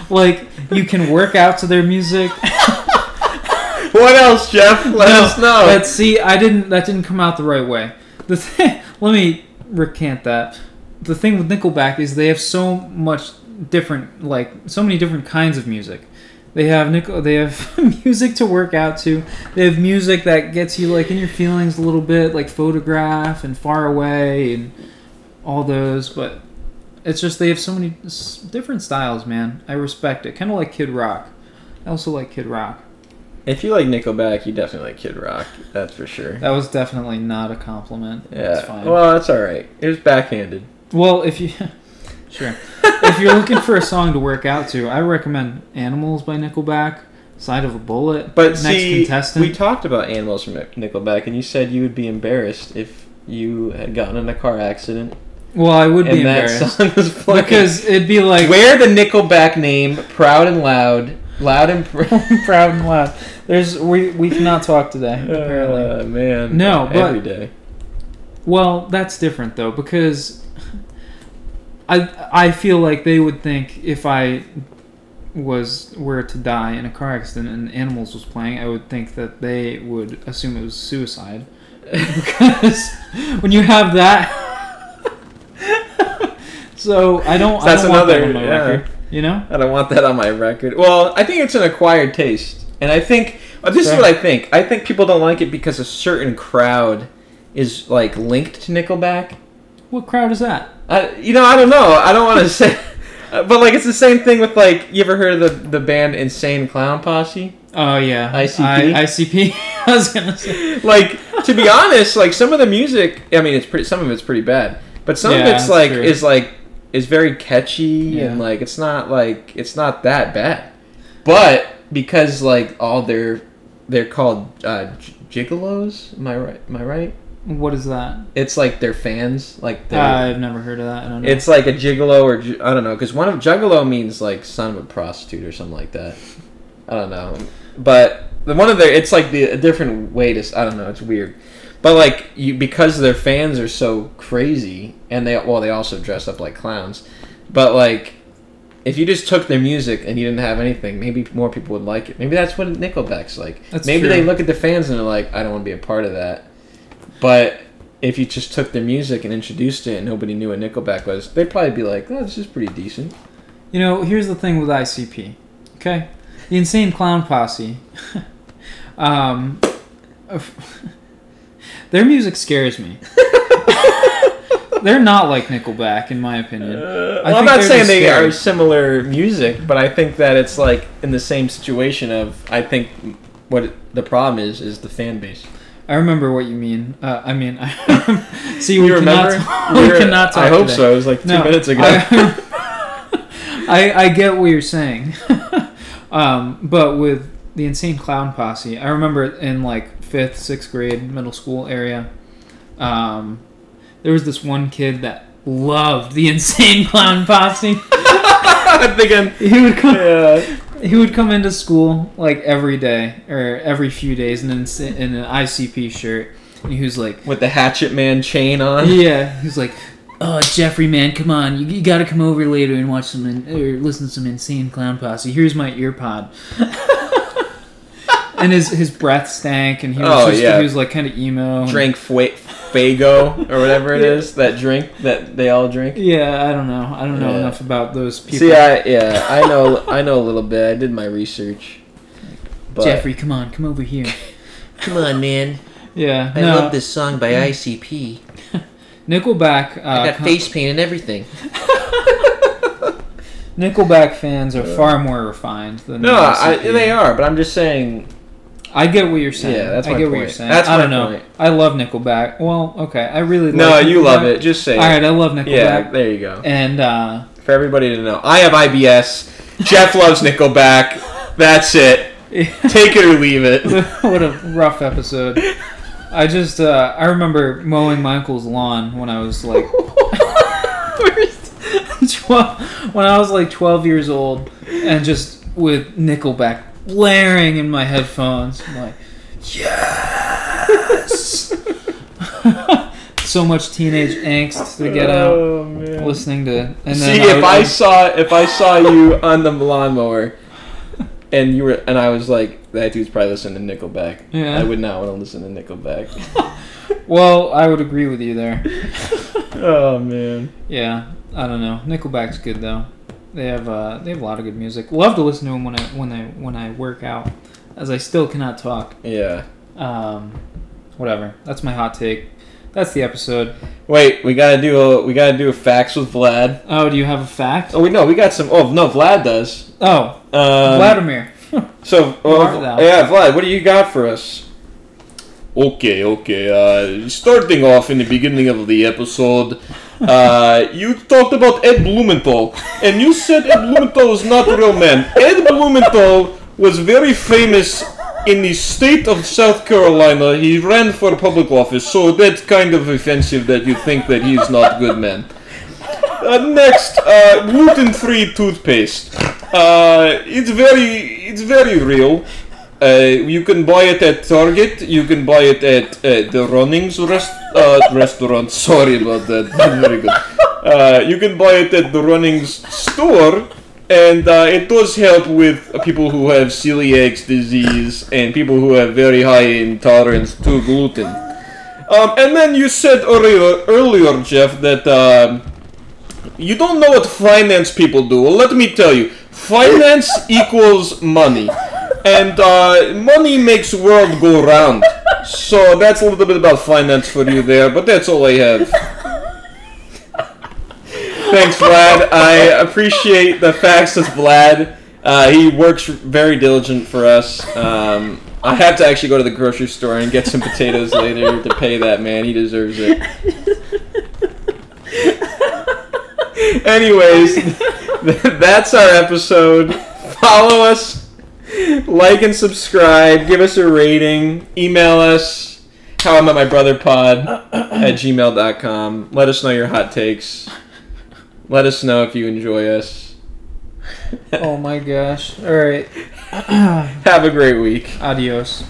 Like, you can work out to their music. What else, Jeff? Let us know. That didn't come out the right way. Let me recant that. The thing with Nickelback is they have so much different, like so many different kinds of music. They have music to work out to. They have music that gets you like in your feelings a little bit, like Photograph and Far Away and all those. But it's just they have so many different styles, man. I respect it. Kind of like Kid Rock. I also like Kid Rock. If you like Nickelback, you definitely like Kid Rock. That's for sure. That was definitely not a compliment. Yeah. That's fine. Well, that's all right. It was backhanded. Well, if you... Sure. If you're looking for a song to work out to, I recommend Animals by Nickelback, Side of a Bullet, but Next see, Contestant. we talked about Animals from Nickelback, and you said you would be embarrassed if you had gotten in a car accident. Well, I would be and embarrassed. That song was playing. Because it'd be like... Wear the Nickelback name, proud and loud. Loud and proud and loud. We cannot talk today, apparently. Man. No, but... Every day. Well, that's different, though, because... I feel like they would think if I were to die in a car accident and Animals was playing, I would think that they would assume it was suicide. Because when you have that... So I don't want that on my record, you know? I don't want that on my record. Well, I think it's an acquired taste. And I think... this is what I think. I think people don't like it because a certain crowd is like linked to Nickelback. What crowd is that? I don't know. I don't want to say, but like it's the same thing with like you ever heard of the band Insane Clown Posse? Oh yeah, ICP. ICP. I was gonna say. Like to be honest, like some of the music. I mean, some of it's pretty bad, but some of it's like true. is very catchy and like it's not that bad. But because like all they're called gigolos. Am I right? What is that? It's like their fans. Like I've never heard of that. I don't know. It's like a gigolo or I don't know because one of juggalo means like son of a prostitute or something like that. I don't know, but it's like a different way to I don't know. It's weird, But like because their fans are so crazy, and they also dress up like clowns. But like, if you just took their music and you didn't have anything, maybe more people would like it. Maybe that's what Nickelback's like. Maybe they look at the fans and they're like, I don't want to be a part of that. But if you just took their music and introduced it and nobody knew what Nickelback was, they'd probably be like, oh, this is pretty decent. You know, here's the thing with ICP. Okay? The Insane Clown Posse. Their music scares me. They're not like Nickelback, in my opinion. I'm not saying they are similar music, but I think that it's like in the same situation of, I think what the problem is the fan base. I remember what you mean. See, you remember? We cannot talk I hope today. so. It was like 2 minutes ago. I get what you're saying. But with the Insane Clown Posse, I remember in like 5th, 6th grade, middle school area, there was this one kid that loved the Insane Clown Posse. I'm thinking he would come into school like every day or every few days in an ICP shirt, and he was like with the Hatchet Man chain on. Yeah, he was like, Oh, Jeffrey, man, come on. You got to come over later and watch or listen to some Insane Clown Posse. Here's my ear pod. And his breath stank, and he was like kind of emo. Drank Fago or whatever it is, that drink that they all drink. Yeah, I don't know. I don't know enough about those people. See, I know a little bit. I did my research. But Jeffrey, come on, come over here. Come on, man. Yeah, I love this song by ICP. Nickelback. I got face paint and everything. Nickelback fans are far more refined than they are. But I'm just saying. I get what you're saying. Yeah, that's my point. I get what you're saying. That's I don't my know. point. I love Nickelback. Well, okay, I really no, like you Nickelback. love it. Just say it. All right, I love Nickelback. Yeah, there you go. And for everybody to know, I have IBS. Jeff loves Nickelback. That's it. Take it or leave it. What a rough episode. I remember mowing my uncle's lawn when I was like 12 years old, and just with Nickelback blaring in my headphones. I'm like, yes. So much teenage angst to get out, listening to. And then if I saw you on the lawnmower, and I was like, that dude's probably listening to Nickelback. Yeah. I would not want to listen to Nickelback. Well, I would agree with you there. Oh man. Yeah, I don't know. Nickelback's good though. They have a lot of good music. Love to listen to them when I work out, as I still cannot talk. Yeah. Whatever. That's my hot take. That's the episode. Wait, we gotta do a facts with Vlad. Oh, do you have a fact? Oh, we got some. Oh no, Vlad does. Oh, Vladimir. So, Vlad, what do you got for us? Okay. Starting off in the beginning of the episode, you talked about Ed Blumenthal, and you said Ed Blumenthal is not a real man. Ed Blumenthal was very famous in the state of South Carolina. He ran for public office, so that's kind of offensive that you think that he's not a good man. Next, gluten-free toothpaste. It's very real. You can buy it at Target. You can buy it at the Runnings restaurant. Sorry about that. Very good. You can buy it at the Runnings store, and it does help with people who have celiac disease and people who have very high intolerance to gluten. And then you said earlier, Jeff, that you don't know what finance people do. Well, let me tell you, finance equals money. And money makes the world go round. So that's a little bit about finance for you there, but that's all I have. Thanks, Vlad. I appreciate the facts with Vlad. He works very diligent for us. I have to actually go to the grocery store and get some potatoes later to pay that man. He deserves it. Anyways, that's our episode. Follow us. Like and subscribe. Give us a rating. Email us. howimetmybrotherpod@gmail.com. Let us know your hot takes. Let us know if you enjoy us. Oh my gosh. Alright. Have a great week. Adios.